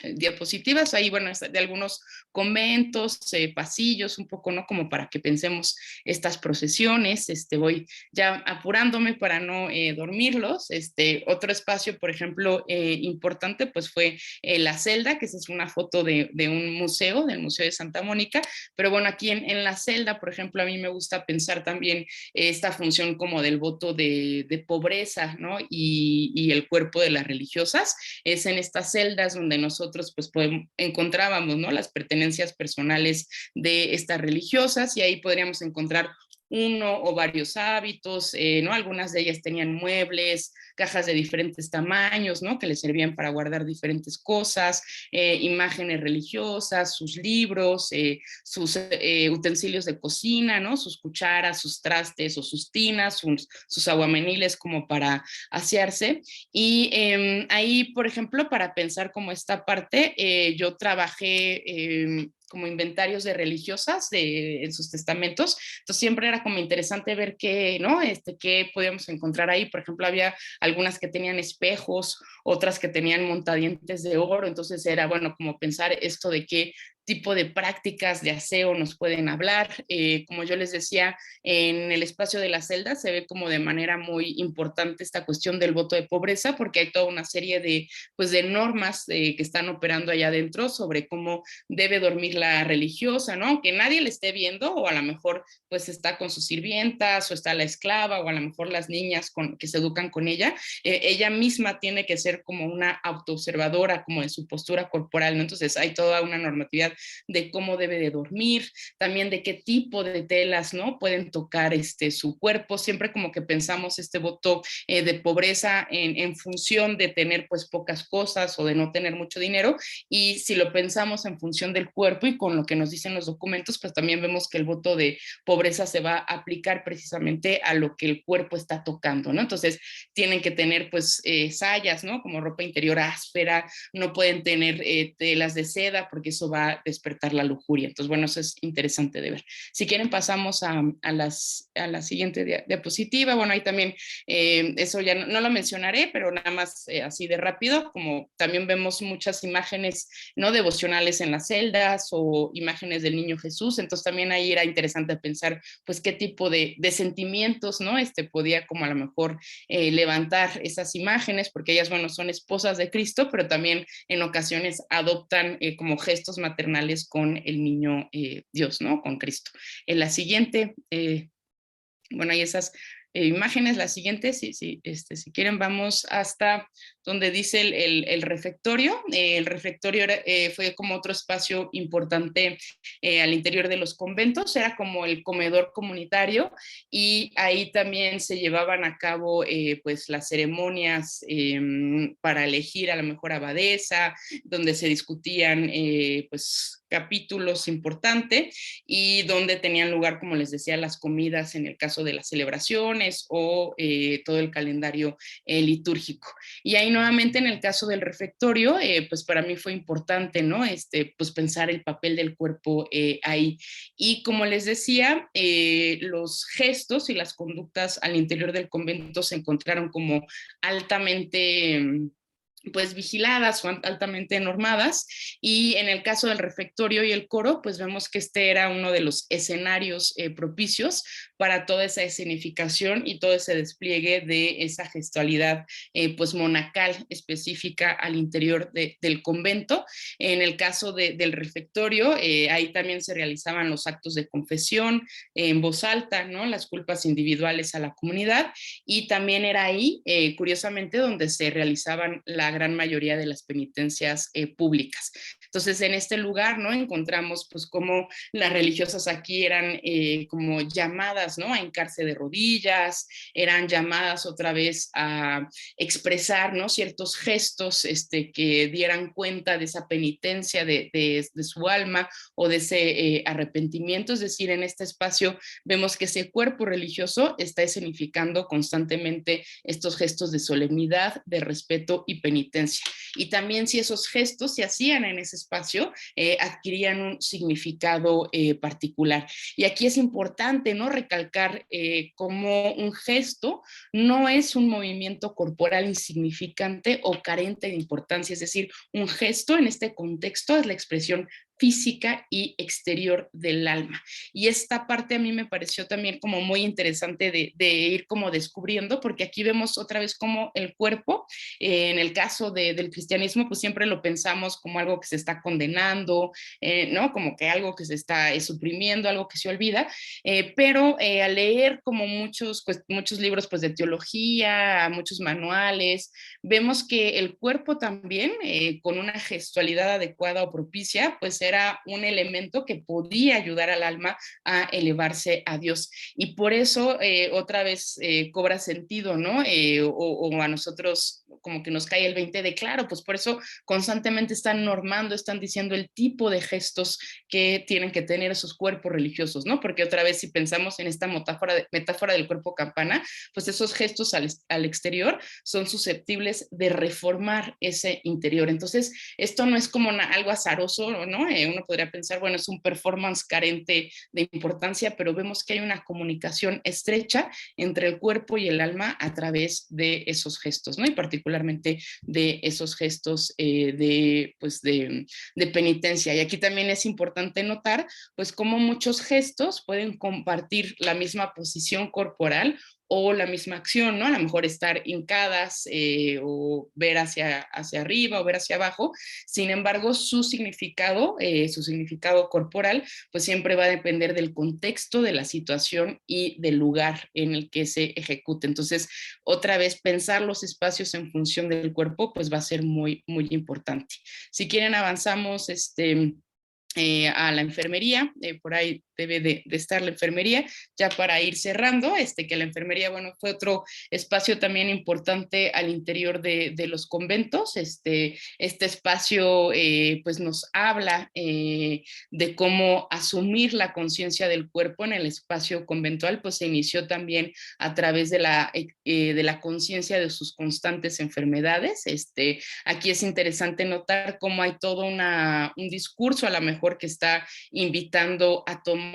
diapositivas, ahí bueno, de algunos conventos, pasillos, un poco, ¿no? Como para que pensemos estas procesiones. Voy ya apurándome para no dormirlos. Otro espacio, por ejemplo, importante, pues fue la celda, que esa es una foto de un museo, del Museo de Santa Mónica, pero bueno, aquí en la celda, por ejemplo, a mí me gusta pensar también esta función como del voto de pobreza, ¿no? Y el cuerpo de las religiosas. Es en estas celdas donde nosotros pues encontrábamos, ¿no? Las pertenencias personales de estas religiosas, y ahí podríamos encontrar uno o varios hábitos, ¿no? Algunas de ellas tenían muebles, cajas de diferentes tamaños, ¿no? Que les servían para guardar diferentes cosas, imágenes religiosas, sus libros, sus utensilios de cocina, ¿no? Sus cucharas, sus trastes o sus tinas, sus aguameniles como para asearse. Y ahí, por ejemplo, para pensar como esta parte, yo trabajé como inventarios de religiosas en sus testamentos. Entonces siempre era como interesante ver qué, ¿no? Qué podíamos encontrar ahí. Por ejemplo, había algunas que tenían espejos, otras que tenían montadientes de oro. Entonces era, bueno, como pensar esto de qué tipo de prácticas de aseo nos pueden hablar. Como yo les decía, en el espacio de la celda se ve como de manera muy importante esta cuestión del voto de pobreza, porque hay toda una serie pues, de normas que están operando allá adentro sobre cómo debe dormir la religiosa, ¿no? Aunque nadie le esté viendo, o a lo mejor pues está con sus sirvientas, o está la esclava, o a lo mejor las niñas que se educan con ella, ella misma tiene que ser como una autoobservadora, como de su postura corporal, ¿no? Entonces hay toda una normatividad de cómo debe de dormir, también de qué tipo de telas, ¿no? Pueden tocar su cuerpo. Siempre como que pensamos este voto de pobreza en función de tener pues pocas cosas o de no tener mucho dinero, y si lo pensamos en función del cuerpo y con lo que nos dicen los documentos, pues también vemos que el voto de pobreza se va a aplicar precisamente a lo que el cuerpo está tocando, ¿no? Entonces tienen que tener pues sayas, ¿no? Como ropa interior áspera, no pueden tener telas de seda porque eso va a despertar la lujuria. Entonces, bueno, eso es interesante de ver. Si quieren pasamos a la siguiente diapositiva. Bueno, ahí también eso ya no lo mencionaré, pero nada más así de rápido, como también vemos muchas imágenes no devocionales en las celdas o imágenes del niño Jesús. Entonces también ahí era interesante pensar pues qué tipo de sentimientos, ¿no? Podía como a lo mejor levantar esas imágenes, porque ellas, bueno, son esposas de Cristo, pero también en ocasiones adoptan como gestos maternales con el niño Dios, ¿no? Con Cristo. En la siguiente, bueno, hay esas imágenes, la siguiente, si quieren, vamos hasta donde dice el refectorio. El refectorio fue como otro espacio importante al interior de los conventos, era como el comedor comunitario, y ahí también se llevaban a cabo pues las ceremonias para elegir a la mejor abadesa, donde se discutían pues capítulos importantes y donde tenían lugar, como les decía, las comidas en el caso de las celebraciones o todo el calendario litúrgico. Y ahí nuevamente en el caso del refectorio, pues para mí fue importante, ¿no? Pues pensar el papel del cuerpo ahí. Y como les decía, los gestos y las conductas al interior del convento se encontraron como altamente pues vigiladas o altamente normadas, y en el caso del refectorio y el coro, pues vemos que este era uno de los escenarios propicios para toda esa escenificación y todo ese despliegue de esa gestualidad pues monacal específica al interior del convento. En el caso del refectorio, ahí también se realizaban los actos de confesión en voz alta, ¿no? Las culpas individuales a la comunidad, y también era ahí, curiosamente, donde se realizaban la gran mayoría de las penitencias públicas. Entonces, en este lugar, ¿no? Encontramos pues cómo las religiosas aquí eran como llamadas, ¿no? A hincarse de rodillas, eran llamadas otra vez a expresar, ¿no? Ciertos gestos que dieran cuenta de esa penitencia de su alma o de ese arrepentimiento. Es decir, en este espacio vemos que ese cuerpo religioso está escenificando constantemente estos gestos de solemnidad, de respeto y penitencia. Y también si esos gestos se hacían en ese espacio, adquirían un significado particular. Y aquí es importante, ¿no? Recalcar cómo un gesto no es un movimiento corporal insignificante o carente de importancia, es decir, un gesto en este contexto es la expresión física y exterior del alma. Y esta parte a mí me pareció también como muy interesante de ir como descubriendo, porque aquí vemos otra vez como el cuerpo, en el caso del cristianismo, pues siempre lo pensamos como algo que se está condenando, ¿no? Como que algo que se está suprimiendo, algo que se olvida, pero al leer como muchos libros pues de teología, muchos manuales, vemos que el cuerpo también, con una gestualidad adecuada o propicia, pues era un elemento que podía ayudar al alma a elevarse a Dios. Y por eso otra vez cobra sentido, ¿no? O a nosotros como que nos cae el 20 de claro, pues por eso constantemente están normando, están diciendo el tipo de gestos que tienen que tener esos cuerpos religiosos, ¿no? Porque otra vez si pensamos en esta metáfora del cuerpo campana, pues esos gestos al exterior son susceptibles de reformar ese interior. Entonces, esto no es como algo azaroso, ¿no? Uno podría pensar, bueno, es un performance carente de importancia, pero vemos que hay una comunicación estrecha entre el cuerpo y el alma a través de esos gestos, ¿no? Y particularmente de esos gestos pues de penitencia. Y aquí también es importante notar, pues, cómo muchos gestos pueden compartir la misma posición corporal o la misma acción, ¿no? A lo mejor estar hincadas o ver hacia arriba o ver hacia abajo. Sin embargo, su significado corporal, pues siempre va a depender del contexto, de la situación y del lugar en el que se ejecute. Entonces, otra vez, pensar los espacios en función del cuerpo, pues va a ser muy, muy importante. Si quieren, avanzamos a la enfermería, por ahí debe de estar la enfermería, ya para ir cerrando, que la enfermería, bueno, fue otro espacio también importante al interior de los conventos. Este espacio pues nos habla de cómo asumir la conciencia del cuerpo en el espacio conventual, pues se inició también a través de la conciencia de sus constantes enfermedades. Aquí es interesante notar cómo hay todo un discurso a lo mejor que está invitando a tomar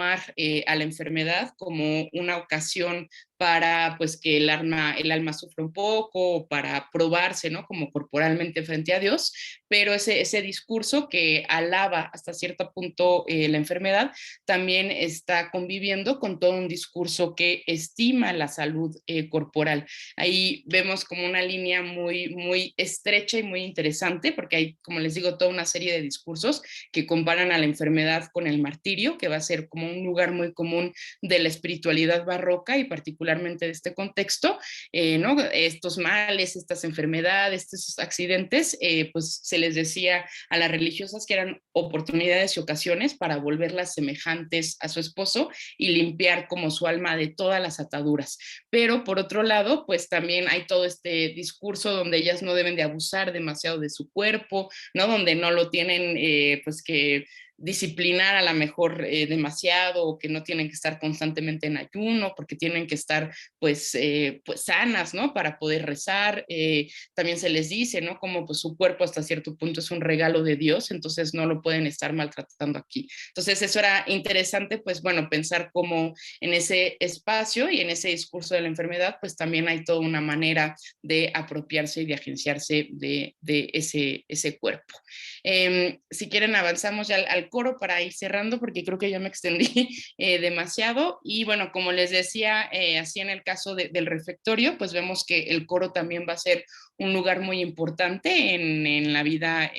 a la enfermedad como una ocasión para pues que el alma sufra un poco, para probarse, ¿no? Como corporalmente frente a Dios, pero ese discurso que alaba hasta cierto punto la enfermedad, también está conviviendo con todo un discurso que estima la salud corporal. Ahí vemos como una línea muy, muy estrecha y muy interesante, porque hay, como les digo, toda una serie de discursos que comparan a la enfermedad con el martirio, que va a ser como un lugar muy común de la espiritualidad barroca y particularmente particularmente de este contexto, ¿no? Estos males, estas enfermedades, estos accidentes, pues se les decía a las religiosas que eran oportunidades y ocasiones para volverlas semejantes a su esposo y limpiar como su alma de todas las ataduras. Pero por otro lado, pues también hay todo este discurso donde ellas no deben de abusar demasiado de su cuerpo, ¿no? Donde no lo tienen, pues que disciplinar a lo mejor demasiado, o que no tienen que estar constantemente en ayuno, porque tienen que estar pues sanas, ¿no? Para poder rezar. También se les dice, ¿no? Como pues su cuerpo hasta cierto punto es un regalo de Dios, entonces no lo pueden estar maltratando aquí. Entonces eso era interesante, pues bueno, pensar cómo en ese espacio y en ese discurso de la enfermedad, pues también hay toda una manera de apropiarse y de agenciarse de ese cuerpo. Si quieren avanzamos ya al coro para ir cerrando, porque creo que ya me extendí demasiado. Y bueno, como les decía, así en el caso del refectorio, pues vemos que el coro también va a ser un lugar muy importante en la vida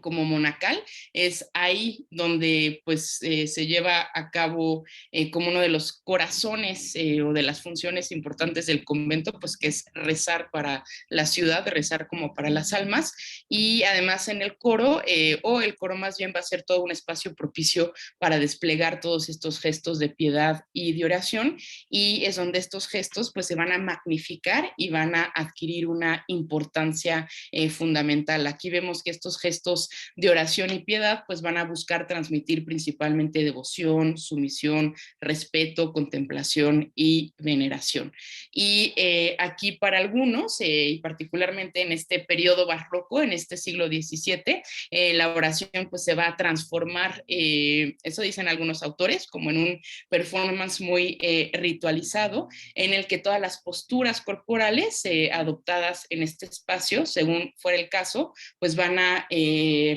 como monacal. Es ahí donde pues se lleva a cabo como uno de los corazones o de las funciones importantes del convento, pues que es rezar para la ciudad, rezar como para las almas. Y además en el coro, o el coro más bien va a ser todo un espacio propicio para desplegar todos estos gestos de piedad y de oración, y es donde estos gestos pues se van a magnificar y van a adquirir una importancia fundamental. Aquí vemos que estos gestos de oración y piedad pues van a buscar transmitir principalmente devoción, sumisión, respeto, contemplación y veneración. Y aquí para algunos, y particularmente en este periodo barroco, en este siglo XVII, la oración pues se va a transformar, eso dicen algunos autores, como en un performance muy ritualizado, en el que todas las posturas corporales adoptadas en este espacio, según fuera el caso, pues van a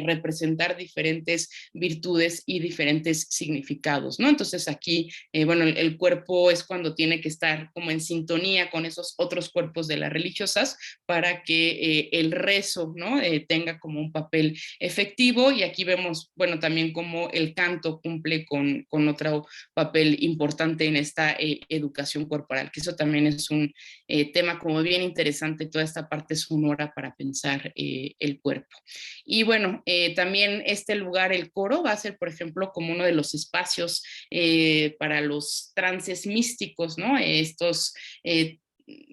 representar diferentes virtudes y diferentes significados, ¿no? Entonces aquí, bueno, el cuerpo es cuando tiene que estar como en sintonía con esos otros cuerpos de las religiosas para que el rezo, ¿no? Tenga como un papel efectivo. Y aquí vemos, bueno, también cómo el canto cumple con otro papel importante en esta educación corporal, que eso también es un tema como bien interesante, toda esta parte sonora para pensar el cuerpo. Y bueno, también este lugar, el coro, va a ser, por ejemplo, como uno de los espacios para los trances místicos, ¿no? Estos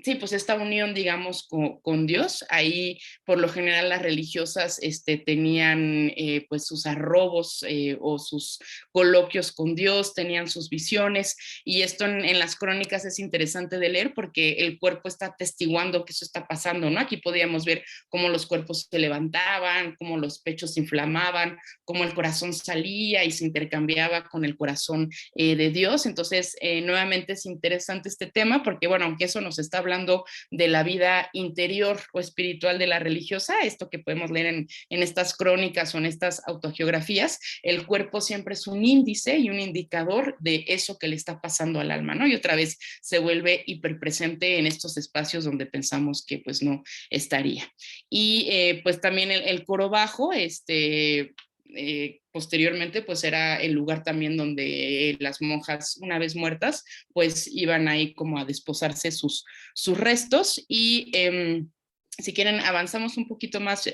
sí, pues esta unión, digamos, con Dios. Ahí, por lo general, las religiosas tenían pues sus arrobos o sus coloquios con Dios, tenían sus visiones, y esto en las crónicas es interesante de leer porque el cuerpo está atestiguando que eso está pasando, ¿no? Aquí podíamos ver cómo los cuerpos se levantaban, cómo los pechos se inflamaban, cómo el corazón salía y se intercambiaba con el corazón de Dios. Entonces, nuevamente es interesante este tema porque, bueno, aunque eso nos está hablando de la vida interior o espiritual de la religiosa, esto que podemos leer en estas crónicas o en estas autogeografías, el cuerpo siempre es un índice y un indicador de eso que le está pasando al alma, ¿no? Y otra vez se vuelve hiperpresente en estos espacios donde pensamos que pues no estaría. Y pues también el coro bajo, posteriormente pues era el lugar también donde las monjas, una vez muertas, pues iban ahí como a desposarse sus restos. Y si quieren avanzamos un poquito más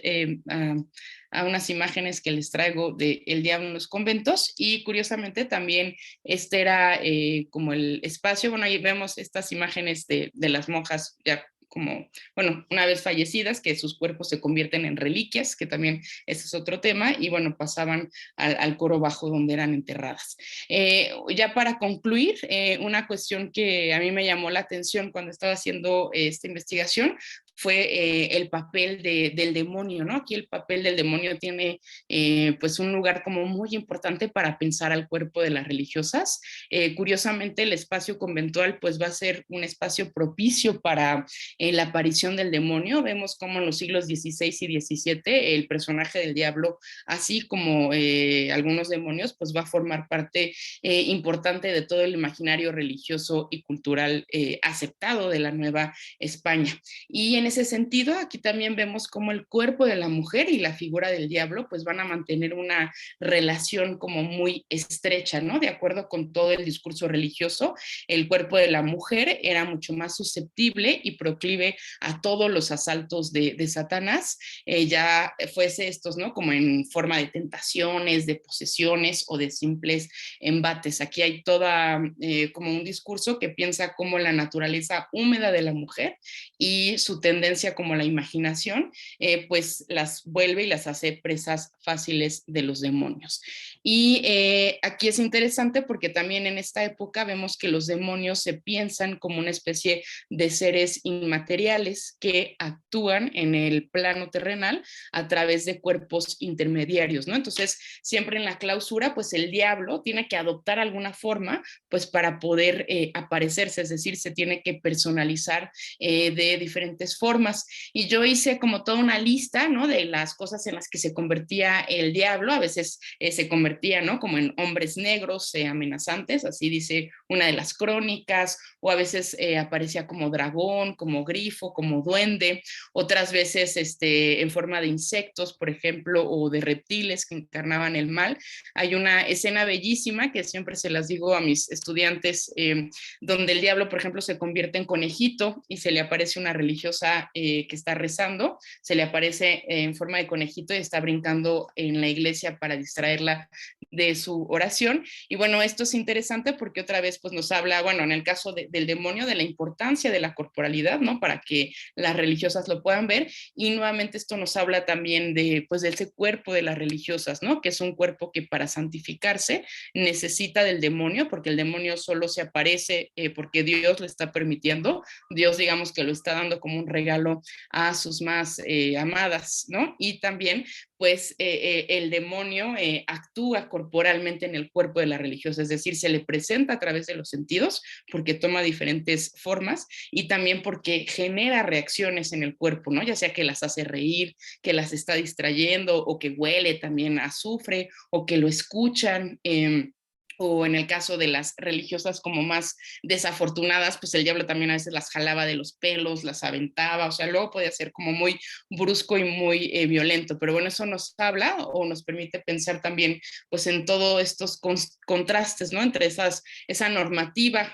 a unas imágenes que les traigo de El Diablo en los conventos. Y curiosamente también este era como el espacio, bueno, ahí vemos estas imágenes de las monjas ya como, bueno, una vez fallecidas, que sus cuerpos se convierten en reliquias, que también ese es otro tema, y bueno, pasaban al coro bajo donde eran enterradas. Ya para concluir, una cuestión que a mí me llamó la atención cuando estaba haciendo esta investigación fue el papel del demonio, ¿no? Aquí el papel del demonio tiene pues un lugar como muy importante para pensar al cuerpo de las religiosas. Curiosamente, el espacio conventual pues va a ser un espacio propicio para la aparición del demonio. Vemos como en los siglos XVI y XVII el personaje del diablo, así como algunos demonios, pues va a formar parte importante de todo el imaginario religioso y cultural aceptado de la Nueva España. Y en en ese sentido, aquí también vemos cómo el cuerpo de la mujer y la figura del diablo pues van a mantener una relación como muy estrecha, ¿no? De acuerdo con todo el discurso religioso, el cuerpo de la mujer era mucho más susceptible y proclive a todos los asaltos de Satanás, ya fuese estos, ¿no? Como en forma de tentaciones, de posesiones o de simples embates. Aquí hay toda como un discurso que piensa como la naturaleza húmeda de la mujer y su tendencia como la imaginación, pues las vuelve y las hace presas fáciles de los demonios. Y aquí es interesante porque también en esta época vemos que los demonios se piensan como una especie de seres inmateriales que actúan en el plano terrenal a través de cuerpos intermediarios, ¿no? Entonces, siempre en la clausura, pues el diablo tiene que adoptar alguna forma, pues para poder aparecerse, es decir, se tiene que personalizar de diferentes formas. Y yo hice como toda una lista, ¿no? De las cosas en las que se convertía el diablo, a veces se convertía, ¿no? Como en hombres negros amenazantes, así dice una de las crónicas, o a veces aparecía como dragón, como grifo, como duende, otras veces en forma de insectos, por ejemplo, o de reptiles que encarnaban el mal. Hay una escena bellísima que siempre se las digo a mis estudiantes, donde el diablo, por ejemplo, se convierte en conejito y se le aparece una religiosa que está rezando, se le aparece en forma de conejito y está brincando en la iglesia para distraerla de su oración. Y bueno, esto es interesante porque otra vez pues nos habla, bueno, en el caso del demonio, de la importancia de la corporalidad, ¿no? Para que las religiosas lo puedan ver. Y nuevamente esto nos habla también de, pues, de ese cuerpo de las religiosas, ¿no? Que es un cuerpo que para santificarse necesita del demonio, porque el demonio solo se aparece porque Dios lo está permitiendo. Dios, digamos que lo está dando como un regalo a sus más amadas, ¿no? Y también pues el demonio actúa corporalmente en el cuerpo de la religiosa, es decir, se le presenta a través de los sentidos porque toma diferentes formas y también porque genera reacciones en el cuerpo, ¿no? Ya sea que las hace reír, que las está distrayendo o que huele también a azufre o que lo escuchan. O en el caso de las religiosas como más desafortunadas, pues el diablo también a veces las jalaba de los pelos, las aventaba, o sea, luego podía ser como muy brusco y muy violento, pero bueno, eso nos habla o nos permite pensar también pues en todos estos contrastes, ¿no? Entre esa normativa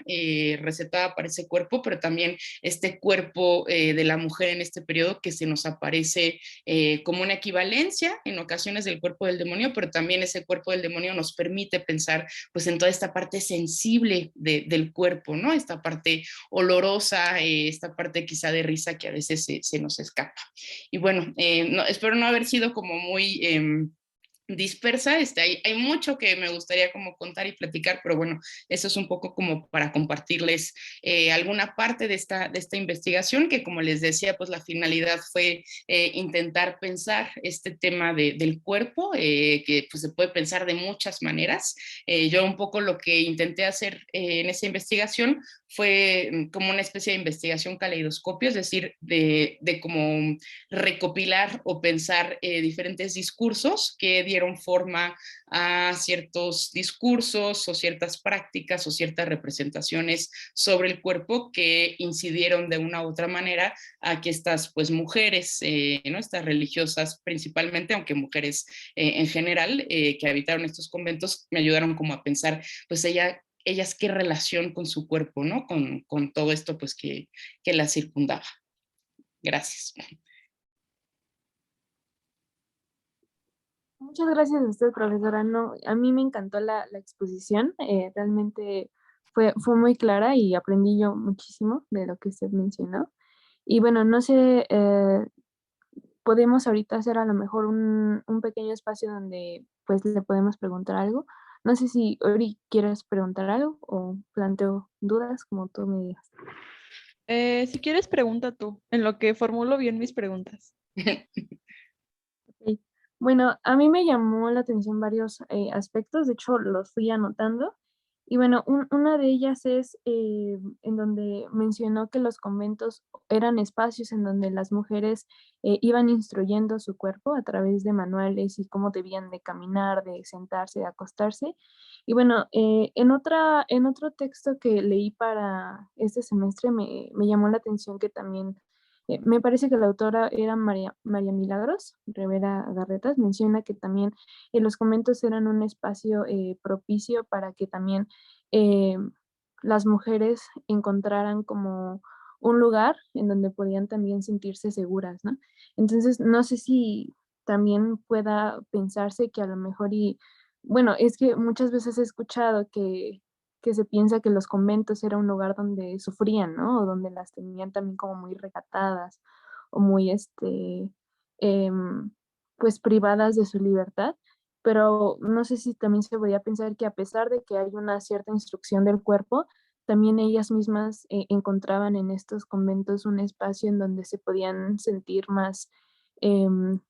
recetada para ese cuerpo, pero también este cuerpo de la mujer en este periodo que se nos aparece como una equivalencia en ocasiones del cuerpo del demonio, pero también ese cuerpo del demonio nos permite pensar pues en toda esta parte sensible del cuerpo, ¿no? Esta parte olorosa, esta parte quizá de risa que a veces se nos escapa. Y bueno, no, espero no haber sido como muy dispersa, hay mucho que me gustaría como contar y platicar, pero bueno, eso es un poco como para compartirles alguna parte de esta investigación, que como les decía, pues la finalidad fue intentar pensar este tema del cuerpo, que pues se puede pensar de muchas maneras. Yo un poco lo que intenté hacer en esa investigación fue como una especie de investigación caleidoscopio, es decir, de como recopilar o pensar diferentes discursos que dieron forma a ciertos discursos o ciertas prácticas o ciertas representaciones sobre el cuerpo que incidieron de una u otra manera a que estas pues mujeres, ¿no? Estas religiosas principalmente, aunque mujeres en general que habitaron estos conventos, me ayudaron como a pensar pues ellas qué relación con su cuerpo, ¿no? Con todo esto pues que la circundaba. Gracias. Muchas gracias a usted, profesora. No, a mí me encantó la exposición. Realmente fue muy clara y aprendí yo muchísimo de lo que usted mencionó. Y bueno, no sé, podemos ahorita hacer a lo mejor un pequeño espacio donde pues le podemos preguntar algo. No sé si Ori quieres preguntar algo o planteo dudas, como tú me digas. Si quieres, pregunta tú, en lo que formulo bien mis preguntas. Ok. Bueno, a mí me llamó la atención varios aspectos, de hecho los fui anotando. Y bueno, una de ellas es en donde mencionó que los conventos eran espacios en donde las mujeres iban instruyendo su cuerpo a través de manuales y cómo debían de caminar, de sentarse, de acostarse. Y bueno, en otro texto que leí para este semestre me llamó la atención que también Me parece que la autora era María Milagros Rivera Garretas, menciona que también los conventos eran un espacio propicio para que también las mujeres encontraran como un lugar en donde podían también sentirse seguras, ¿no? Entonces, no sé si también pueda pensarse que a lo mejor bueno, es que muchas veces he escuchado que se piensa que los conventos era un lugar donde sufrían, ¿no? O donde las tenían también como muy recatadas o muy, em, pues privadas de su libertad, pero no sé si también se podía pensar que a pesar de que hay una cierta instrucción del cuerpo, también ellas mismas encontraban en estos conventos un espacio en donde se podían sentir más em,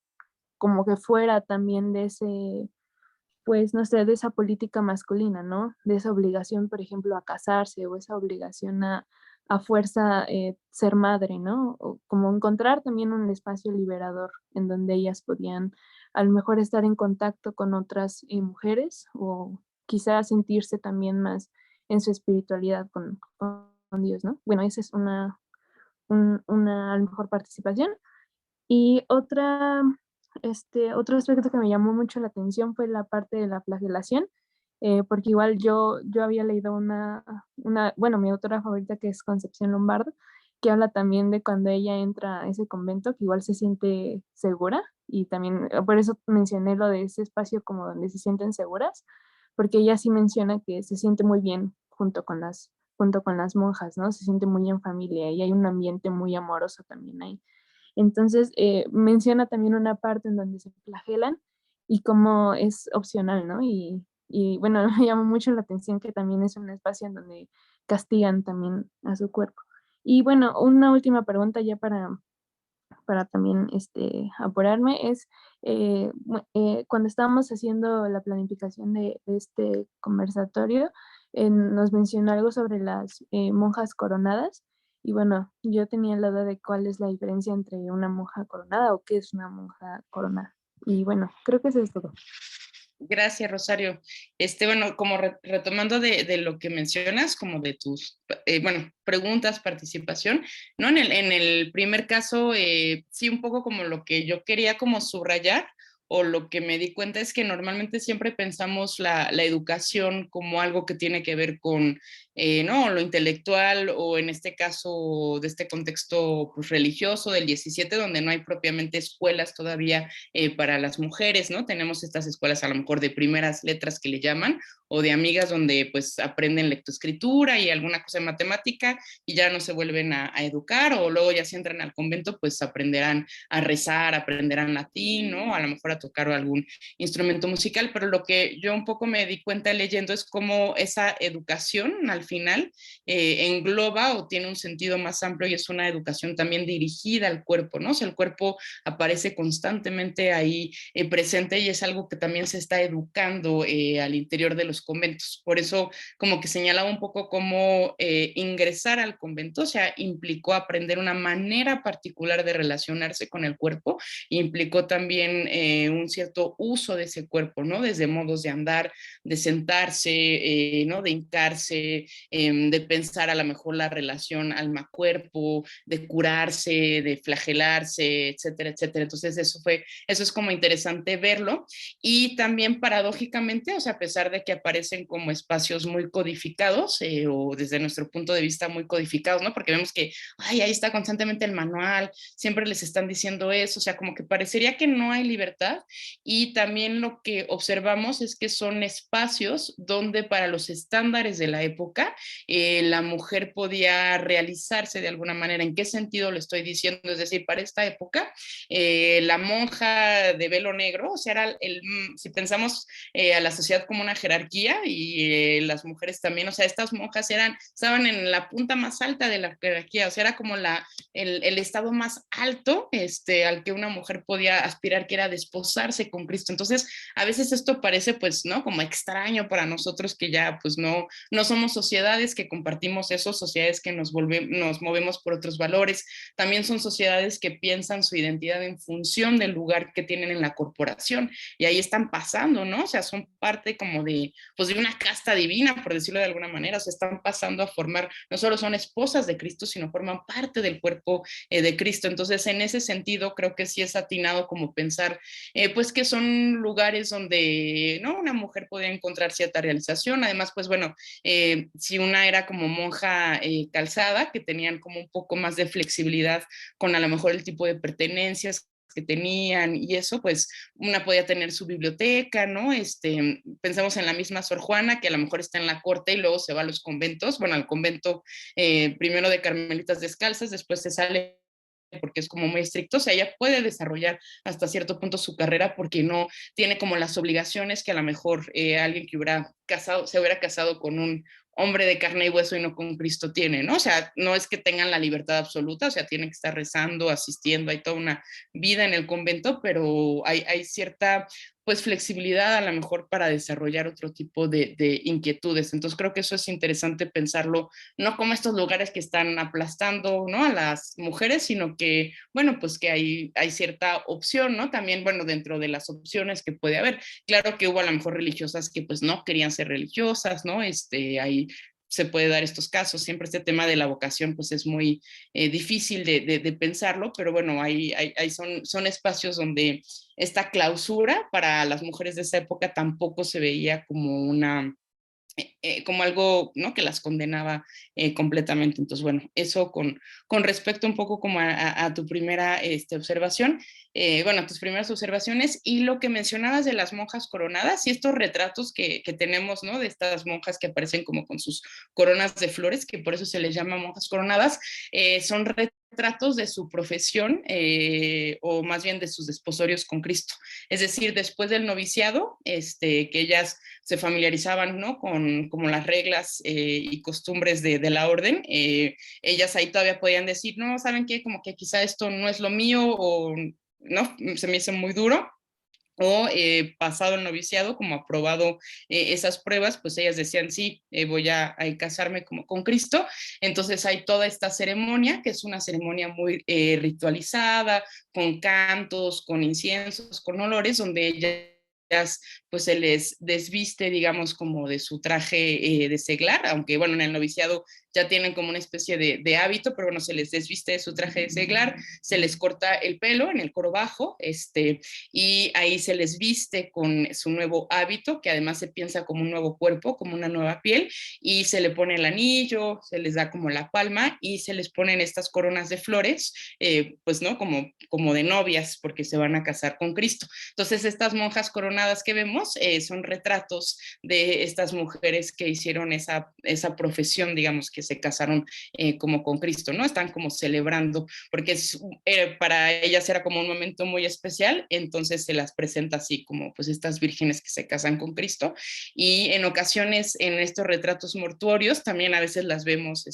como que fuera también de ese, pues, no sé, de esa política masculina, ¿no? De esa obligación, por ejemplo, a casarse o esa obligación a fuerza ser madre, ¿no? O como encontrar también un espacio liberador en donde ellas podían a lo mejor estar en contacto con otras mujeres o quizás sentirse también más en su espiritualidad con Dios, ¿no? Bueno, esa es una a lo mejor participación. Y otro aspecto que me llamó mucho la atención fue la parte de la flagelación, porque igual yo había leído bueno, mi autora favorita que es Concepción Lombardo, que habla también de cuando ella entra a ese convento, que igual se siente segura, y también por eso mencioné lo de ese espacio como donde se sienten seguras, porque ella sí menciona que se siente muy bien junto con las monjas, ¿no? Se siente muy en familia y hay un ambiente muy amoroso también ahí. Entonces, menciona también una parte en donde se flagelan y cómo es opcional, ¿no? Y bueno, me llamó mucho la atención que también es un espacio en donde castigan también a su cuerpo. Y bueno, una última pregunta ya para también apurarme es, cuando estábamos haciendo la planificación de este conversatorio, nos mencionó algo sobre las monjas coronadas. Y bueno, yo tenía la duda de cuál es la diferencia entre una monja coronada o qué es una monja coronada. Y bueno, creo que eso es todo. Gracias, Rosario. Bueno, como retomando de lo que mencionas, como de tus, bueno, preguntas, participación, ¿no? En el primer caso, sí, un poco como lo que yo quería como subrayar, o lo que me di cuenta es que normalmente siempre pensamos la educación como algo que tiene que ver con, ¿no? Lo intelectual, o en este caso, de este contexto pues, religioso del 17, donde no hay propiamente escuelas todavía para las mujeres, ¿no? Tenemos estas escuelas a lo mejor de primeras letras que le llaman, o de amigas donde pues aprenden lectoescritura y alguna cosa de matemática y ya no se vuelven a educar, o luego ya si entran al convento pues aprenderán a rezar, aprenderán latín, ¿no? A lo mejor a tocar algún instrumento musical, pero lo que yo un poco me di cuenta leyendo es cómo esa educación al final engloba o tiene un sentido más amplio y es una educación también dirigida al cuerpo, ¿no? O sea, el cuerpo aparece constantemente ahí presente y es algo que también se está educando al interior de los conventos. Por eso como que señalaba un poco cómo ingresar al convento, o sea, implicó aprender una manera particular de relacionarse con el cuerpo, implicó también un cierto uso de ese cuerpo, ¿no? Desde modos de andar, de sentarse, ¿no? De hincarse, de pensar a lo mejor la relación alma-cuerpo, de curarse, de flagelarse, etcétera, etcétera. Entonces eso es como interesante verlo. Y también paradójicamente, o sea, a pesar de que aparecen como espacios muy codificados, o desde nuestro punto de vista muy codificados, ¿no? Porque vemos que, ay, ahí está constantemente el manual, siempre les están diciendo eso, o sea, como que parecería que no hay libertad. Y también lo que observamos es que son espacios donde para los estándares de la época, la mujer podía realizarse de alguna manera. ¿En qué sentido lo estoy diciendo? Es decir, para esta época, la monja de velo negro, o sea, era si pensamos a la sociedad como una jerarquía y las mujeres también, o sea, estas monjas estaban en la punta más alta de la jerarquía, o sea, era como el estado más alto al que una mujer podía aspirar, que era desposar desposarse con Cristo. Entonces, a veces esto parece, pues, ¿no? Como extraño para nosotros que ya, pues, no somos sociedades que compartimos eso, sociedades que nos movemos por otros valores. También son sociedades que piensan su identidad en función del lugar que tienen en la corporación. Y ahí están pasando, ¿no? O sea, son parte como de, pues, de una casta divina, por decirlo de alguna manera. O sea, están pasando a formar, no solo son esposas de Cristo, sino forman parte del cuerpo de Cristo. Entonces, en ese sentido, creo que sí es atinado como pensar, pues, que son lugares donde, ¿no? Una mujer podía encontrar cierta realización. Además, pues, bueno, si una era como monja calzada, que tenían como un poco más de flexibilidad con a lo mejor el tipo de pertenencias que tenían y eso, pues una podía tener su biblioteca, ¿no? Pensamos en la misma Sor Juana, que a lo mejor está en la corte y luego se va a los conventos, bueno, al convento primero de Carmelitas Descalzas, después se sale porque es como muy estricto, o sea, ella puede desarrollar hasta cierto punto su carrera porque no tiene como las obligaciones que a lo mejor alguien que se hubiera casado con un hombre de carne y hueso y no con Cristo tiene, ¿no? O sea, no es que tengan la libertad absoluta, o sea, tienen que estar rezando, asistiendo, hay toda una vida en el convento, pero hay cierta pues flexibilidad a lo mejor para desarrollar otro tipo de inquietudes. Entonces creo que eso es interesante pensarlo, no como estos lugares que están aplastando, ¿no? A las mujeres, sino que, bueno, pues que hay cierta opción, ¿no? También, bueno, dentro de las opciones que puede haber. Claro que hubo a lo mejor religiosas que pues no querían ser religiosas, ¿no? Ahí se puede dar estos casos. Siempre este tema de la vocación pues es muy difícil de pensarlo, pero bueno, son espacios donde esta clausura para las mujeres de esa época tampoco se veía como como algo, ¿no? Que las condenaba completamente. Entonces, bueno, eso con respecto un poco como a tu primera observación, bueno, tus primeras observaciones y lo que mencionabas de las monjas coronadas y estos retratos que tenemos, ¿no? De estas monjas que aparecen como con sus coronas de flores, que por eso se les llama monjas coronadas, son retratos de su profesión o más bien de sus desposorios con Cristo. Es decir, después del noviciado, que ellas se familiarizaban, ¿no? Con como las reglas y costumbres de la orden, ellas ahí todavía podían decir, no, ¿saben qué? Como que quizá esto no es lo mío o no, se me hizo muy duro, o pasado el noviciado, como aprobado esas pruebas, pues ellas decían, sí, voy a casarme como con Cristo. Entonces hay toda esta ceremonia, que es una ceremonia muy ritualizada, con cantos, con inciensos, con olores, donde ellas pues se les desviste, digamos, como de su traje de seglar, aunque bueno, en el noviciado ya tienen como una especie de hábito, pero bueno, se les desviste de su traje de seglar, se les corta el pelo en el coro bajo, y ahí se les viste con su nuevo hábito, que además se piensa como un nuevo cuerpo, como una nueva piel, y se le pone el anillo, se les da como la palma y se les ponen estas coronas de flores, pues no, como de novias, porque se van a casar con Cristo. Entonces estas monjas coronadas que vemos son retratos de estas mujeres que hicieron esa profesión, digamos, que se casaron como con Cristo, ¿no? Están como celebrando, porque para ellas era como un momento muy especial, entonces se las presenta así como pues estas vírgenes que se casan con Cristo, y en ocasiones en estos retratos mortuorios también a veces las vemos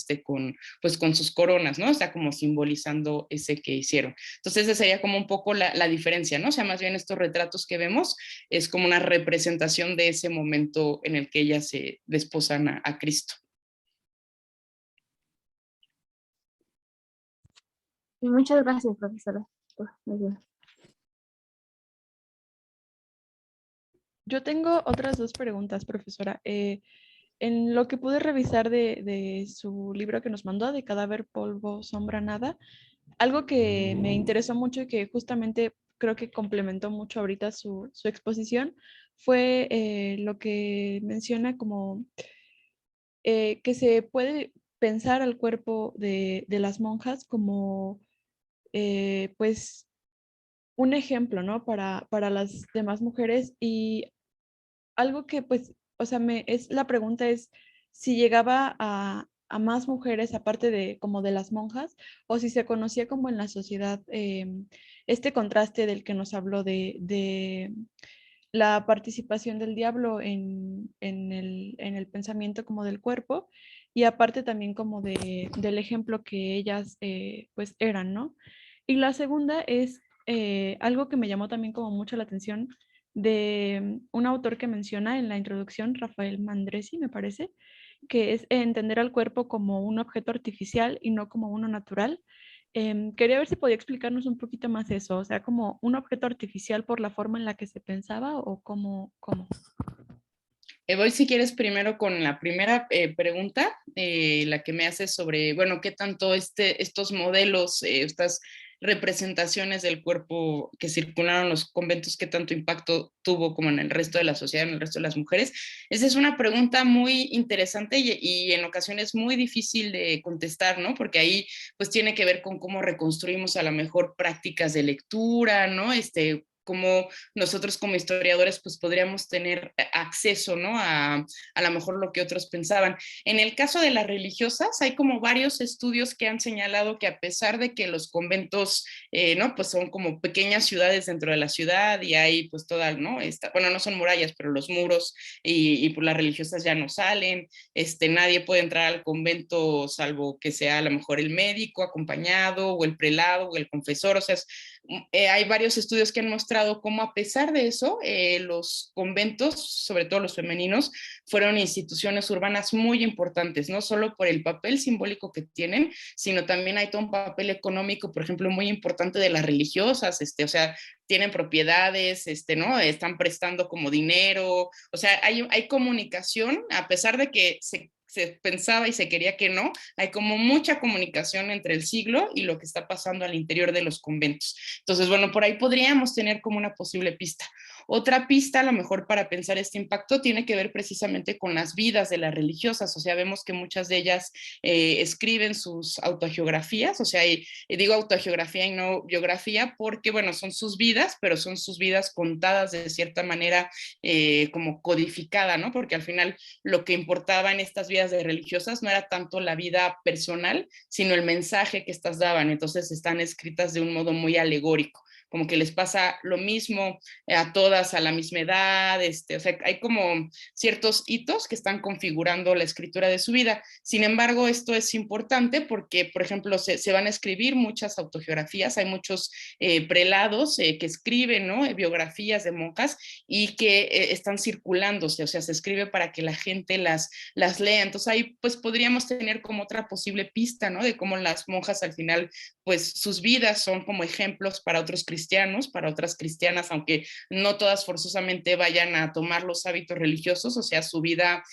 pues con sus coronas, ¿no? O sea, como simbolizando ese que hicieron. Entonces esa sería como un poco la diferencia, ¿no? O sea, más bien estos retratos que vemos es como una representación de ese momento en el que ellas se desposan a Cristo. Y muchas gracias, profesora, por la ayuda. Yo tengo otras dos preguntas, profesora. En lo que pude revisar de su libro que nos mandó, de Cadáver, Polvo, Sombra, Nada, algo que me interesó mucho y que justamente creo que complementó mucho ahorita su exposición fue lo que menciona como que se puede pensar al cuerpo de las monjas como pues un ejemplo, ¿no? Para las demás mujeres y algo que pues, o sea, la pregunta es si llegaba a más mujeres aparte de como de las monjas o si se conocía como en la sociedad este contraste del que nos habló de la participación del diablo en el pensamiento como del cuerpo y aparte también como del ejemplo que ellas pues eran, ¿no? Y la segunda es algo que me llamó también como mucho la atención de un autor que menciona en la introducción, Rafael Mandresi, me parece, que es entender al cuerpo como un objeto artificial y no como uno natural. Quería ver si podía explicarnos un poquito más eso, o sea, como un objeto artificial por la forma en la que se pensaba o cómo. Voy, si quieres, primero con la primera pregunta, la que me haces sobre, bueno, qué tanto estos modelos, estas representaciones del cuerpo que circularon en los conventos, qué tanto impacto tuvo como en el resto de la sociedad, en el resto de las mujeres. Esa es una pregunta muy interesante y en ocasiones muy difícil de contestar, ¿no? Porque ahí pues tiene que ver con cómo reconstruimos a lo mejor prácticas de lectura, ¿no? Cómo nosotros como historiadores pues podríamos tener acceso, ¿no? A lo mejor lo que otros pensaban. En el caso de las religiosas, hay como varios estudios que han señalado que a pesar de que los conventos, ¿no? Pues son como pequeñas ciudades dentro de la ciudad y hay pues toda, ¿no? Bueno, no son murallas, pero los muros y pues las religiosas ya no salen, nadie puede entrar al convento salvo que sea a lo mejor el médico acompañado o el prelado o el confesor, o sea, hay varios estudios que han mostrado cómo a pesar de eso, los conventos, sobre todo los femeninos, fueron instituciones urbanas muy importantes, no solo por el papel simbólico que tienen, sino también hay todo un papel económico, por ejemplo, muy importante de las religiosas, o sea, tienen propiedades, ¿no? Están prestando como dinero, o sea, hay comunicación, a pesar de que se pensaba y se quería que no, hay como mucha comunicación entre el siglo y lo que está pasando al interior de los conventos. Entonces, bueno, por ahí podríamos tener como una posible pista. Otra pista, a lo mejor para pensar este impacto, tiene que ver precisamente con las vidas de las religiosas, o sea, vemos que muchas de ellas escriben sus autogeografías, o sea, digo autogeografía y no biografía porque, bueno, son sus vidas, pero son sus vidas contadas de cierta manera como codificada, ¿no? Porque al final lo que importaba en estas vidas de religiosas no era tanto la vida personal, sino el mensaje que estas daban, entonces están escritas de un modo muy alegórico, como que les pasa lo mismo a todas a la misma edad, o sea, hay como ciertos hitos que están configurando la escritura de su vida. Sin embargo, esto es importante porque, por ejemplo, se van a escribir muchas autogeografías, hay muchos prelados que escriben, ¿no? Biografías de monjas y que están circulándose, o sea, se escribe para que la gente las lea. Entonces ahí pues podríamos tener como otra posible pista, ¿no? De cómo las monjas al final pues sus vidas son como ejemplos para otros cristianos, para otras cristianas, aunque no todas forzosamente vayan a tomar los hábitos religiosos, o sea, su vida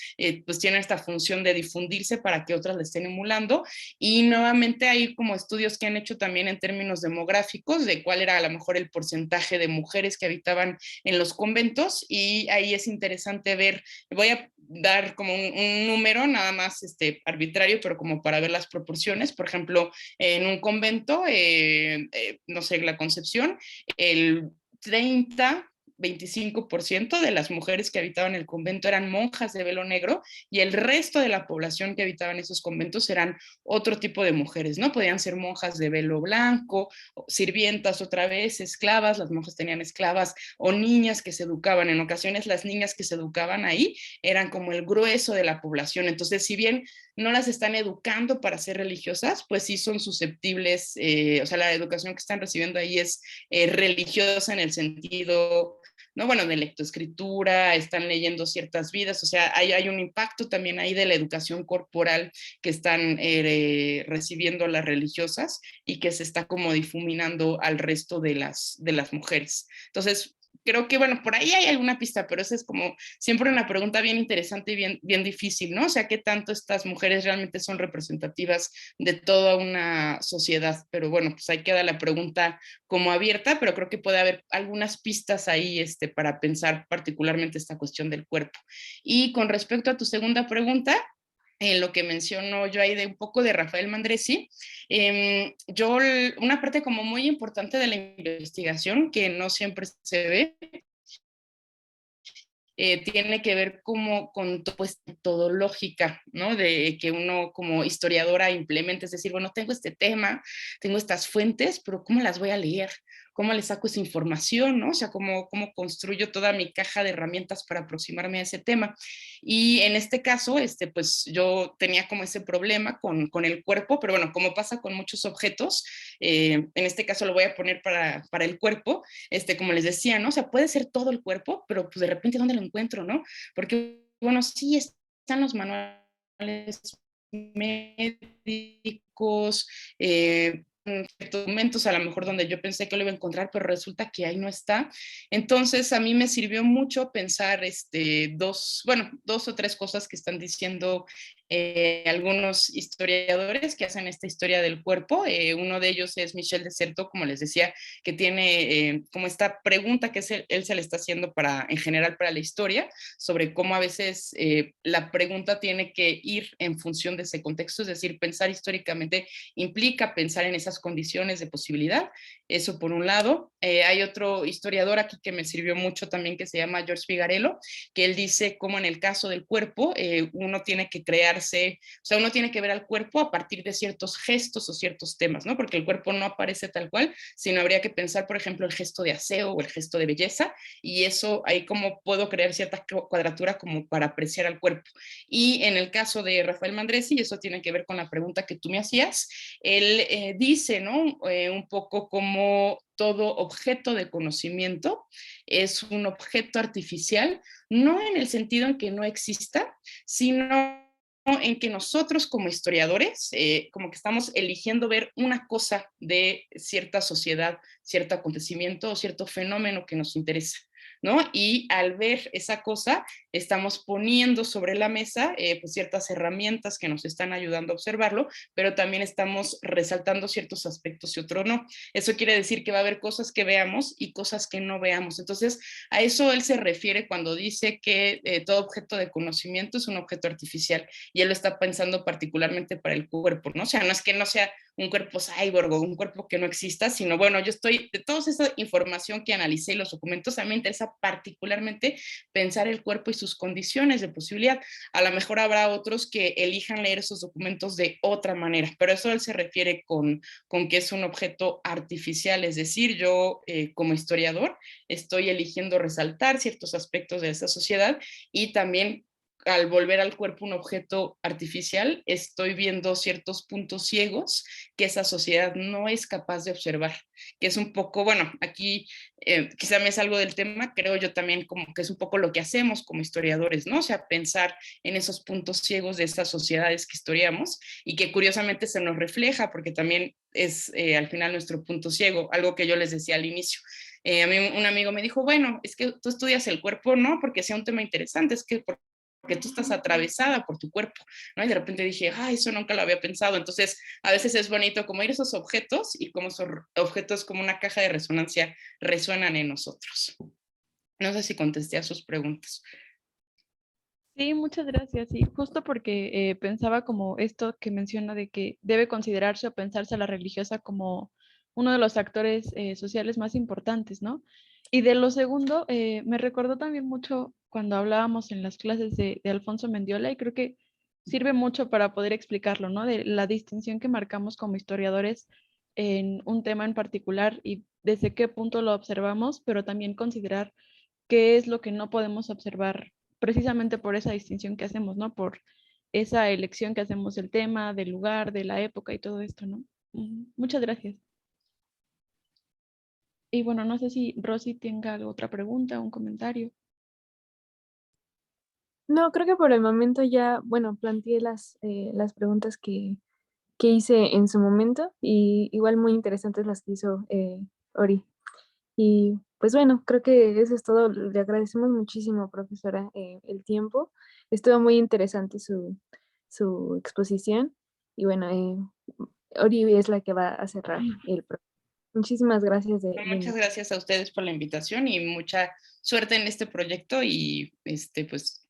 pues tiene esta función de difundirse para que otras le estén emulando. Y nuevamente hay como estudios que han hecho también en términos demográficos de cuál era a lo mejor el porcentaje de mujeres que habitaban en los conventos y ahí es interesante ver, voy a dar como un número nada más arbitrario, pero como para ver las proporciones. Por ejemplo, en un convento, no sé, la Concepción, el 25% de las mujeres que habitaban el convento eran monjas de velo negro y el resto de la población que habitaban esos conventos eran otro tipo de mujeres, ¿no? Podían ser monjas de velo blanco, sirvientas otra vez, esclavas, las monjas tenían esclavas o niñas que se educaban. En ocasiones las niñas que se educaban ahí eran como el grueso de la población. Entonces, si bien no las están educando para ser religiosas, pues sí son susceptibles, o sea, la educación que están recibiendo ahí es religiosa en el sentido, no, bueno, de lectoescritura, están leyendo ciertas vidas, o sea, hay un impacto también ahí de la educación corporal que están recibiendo las religiosas y que se está como difuminando al resto de las mujeres. Entonces, creo que, bueno, por ahí hay alguna pista, pero esa es como siempre una pregunta bien interesante y bien difícil, ¿no? O sea, ¿qué tanto estas mujeres realmente son representativas de toda una sociedad? Pero bueno, pues ahí queda la pregunta como abierta, pero creo que puede haber algunas pistas ahí para pensar particularmente esta cuestión del cuerpo. Y con respecto a tu segunda pregunta, lo que menciono yo ahí de un poco de Rafael Mandresi, yo una parte como muy importante de la investigación que no siempre se ve, tiene que ver como con pues, metodológica, ¿no? De que uno como historiadora implemente, es decir, bueno, tengo este tema, tengo estas fuentes, pero ¿cómo las voy a leer? cómo le saco esa información, ¿no? O sea, cómo construyo toda mi caja de herramientas para aproximarme a ese tema. Y en este caso, pues yo tenía como ese problema con el cuerpo, pero bueno, como pasa con muchos objetos, en este caso lo voy a poner para el cuerpo, como les decía, ¿no? O sea, puede ser todo el cuerpo, pero pues de repente, ¿dónde lo encuentro, no? Porque, bueno, sí están los manuales médicos, documentos a lo mejor donde yo pensé que lo iba a encontrar, pero resulta que ahí no está. Entonces a mí me sirvió mucho pensar dos o tres cosas que están diciendo algunos historiadores que hacen esta historia del cuerpo. Uno de ellos es Michel de Certeau, como les decía, que tiene como esta pregunta que él se le está haciendo en general para la historia, sobre cómo a veces la pregunta tiene que ir en función de ese contexto, es decir, pensar históricamente implica pensar en esas condiciones de posibilidad. Eso por un lado. Hay otro historiador aquí que me sirvió mucho también, que se llama George Figarello, que él dice cómo en el caso del cuerpo uno tiene que crearse, o sea, uno tiene que ver al cuerpo a partir de ciertos gestos o ciertos temas, ¿no? Porque el cuerpo no aparece tal cual, sino habría que pensar, por ejemplo, el gesto de aseo o el gesto de belleza, y eso ahí como puedo crear cierta cuadratura como para apreciar al cuerpo. Y en el caso de Rafael Mandresi, eso tiene que ver con la pregunta que tú me hacías, él dice, ¿no? Un poco como todo objeto de conocimiento es un objeto artificial, no en el sentido en que no exista, sino en que nosotros como historiadores, como que estamos eligiendo ver una cosa de cierta sociedad, cierto acontecimiento o cierto fenómeno que nos interesa, ¿no? Y al ver esa cosa, estamos poniendo sobre la mesa pues ciertas herramientas que nos están ayudando a observarlo, pero también estamos resaltando ciertos aspectos y otros no. Eso quiere decir que va a haber cosas que veamos y cosas que no veamos. Entonces, a eso él se refiere cuando dice que todo objeto de conocimiento es un objeto artificial, y él lo está pensando particularmente para el cuerpo, ¿no? O sea, no es que no sea un cuerpo cyborg o un cuerpo que no exista, sino bueno, yo estoy, de toda esa información que analicé y los documentos, a mí me interesa particularmente pensar el cuerpo y sus condiciones de posibilidad. A lo mejor habrá otros que elijan leer esos documentos de otra manera, pero eso él se refiere con que es un objeto artificial, es decir, yo como historiador estoy eligiendo resaltar ciertos aspectos de esa sociedad, y también al volver al cuerpo un objeto artificial, estoy viendo ciertos puntos ciegos que esa sociedad no es capaz de observar, que es un poco, bueno, aquí quizá me salgo del tema, creo yo también como que es un poco lo que hacemos como historiadores, ¿no? O sea, pensar en esos puntos ciegos de estas sociedades que historiamos y que curiosamente se nos refleja, porque también es al final nuestro punto ciego, algo que yo les decía al inicio. A mí un amigo me dijo, bueno, es que tú estudias el cuerpo, no porque sea un tema interesante, es que porque tú estás atravesada por tu cuerpo, ¿no? Y de repente dije, eso nunca lo había pensado. Entonces, a veces es bonito como ir a esos objetos y como esos objetos como una caja de resonancia resuenan en nosotros. No sé si contesté a sus preguntas. Sí, muchas gracias. Sí, justo porque pensaba como esto que menciona de que debe considerarse o pensarse a la religiosa como uno de los actores sociales más importantes, ¿no? Y de lo segundo, me recordó también mucho cuando hablábamos en las clases de Alfonso Mendiola, y creo que sirve mucho para poder explicarlo, ¿no? De la distinción que marcamos como historiadores en un tema en particular y desde qué punto lo observamos, pero también considerar qué es lo que no podemos observar precisamente por esa distinción que hacemos, ¿no? Por esa elección que hacemos del tema, del lugar, de la época y todo esto, ¿no? Muchas gracias. Y bueno, no sé si Rosy tenga otra pregunta o un comentario. No, creo que por el momento ya, bueno, planteé las preguntas que hice en su momento, y igual muy interesantes las que hizo Ori. Y pues bueno, creo que eso es todo. Le agradecemos muchísimo, profesora, el tiempo. Estuvo muy interesante su exposición. Y bueno, Ori es la que va a cerrar el programa. Muchísimas gracias de Muchas gracias a ustedes por la invitación y mucha suerte en este proyecto, y pues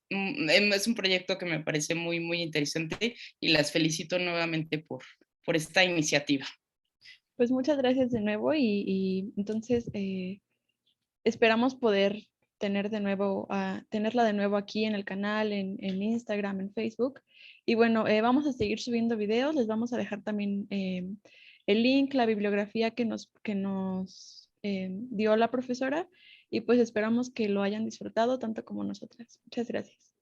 es un proyecto que me parece muy, muy interesante, y las felicito nuevamente por esta iniciativa. Pues muchas gracias de nuevo y entonces esperamos poder tenerla de nuevo aquí en el canal, en Instagram, en Facebook. Y bueno, vamos a seguir subiendo videos, les vamos a dejar también el link, la bibliografía que nos dio la profesora y pues esperamos que lo hayan disfrutado tanto como nosotras. Muchas gracias.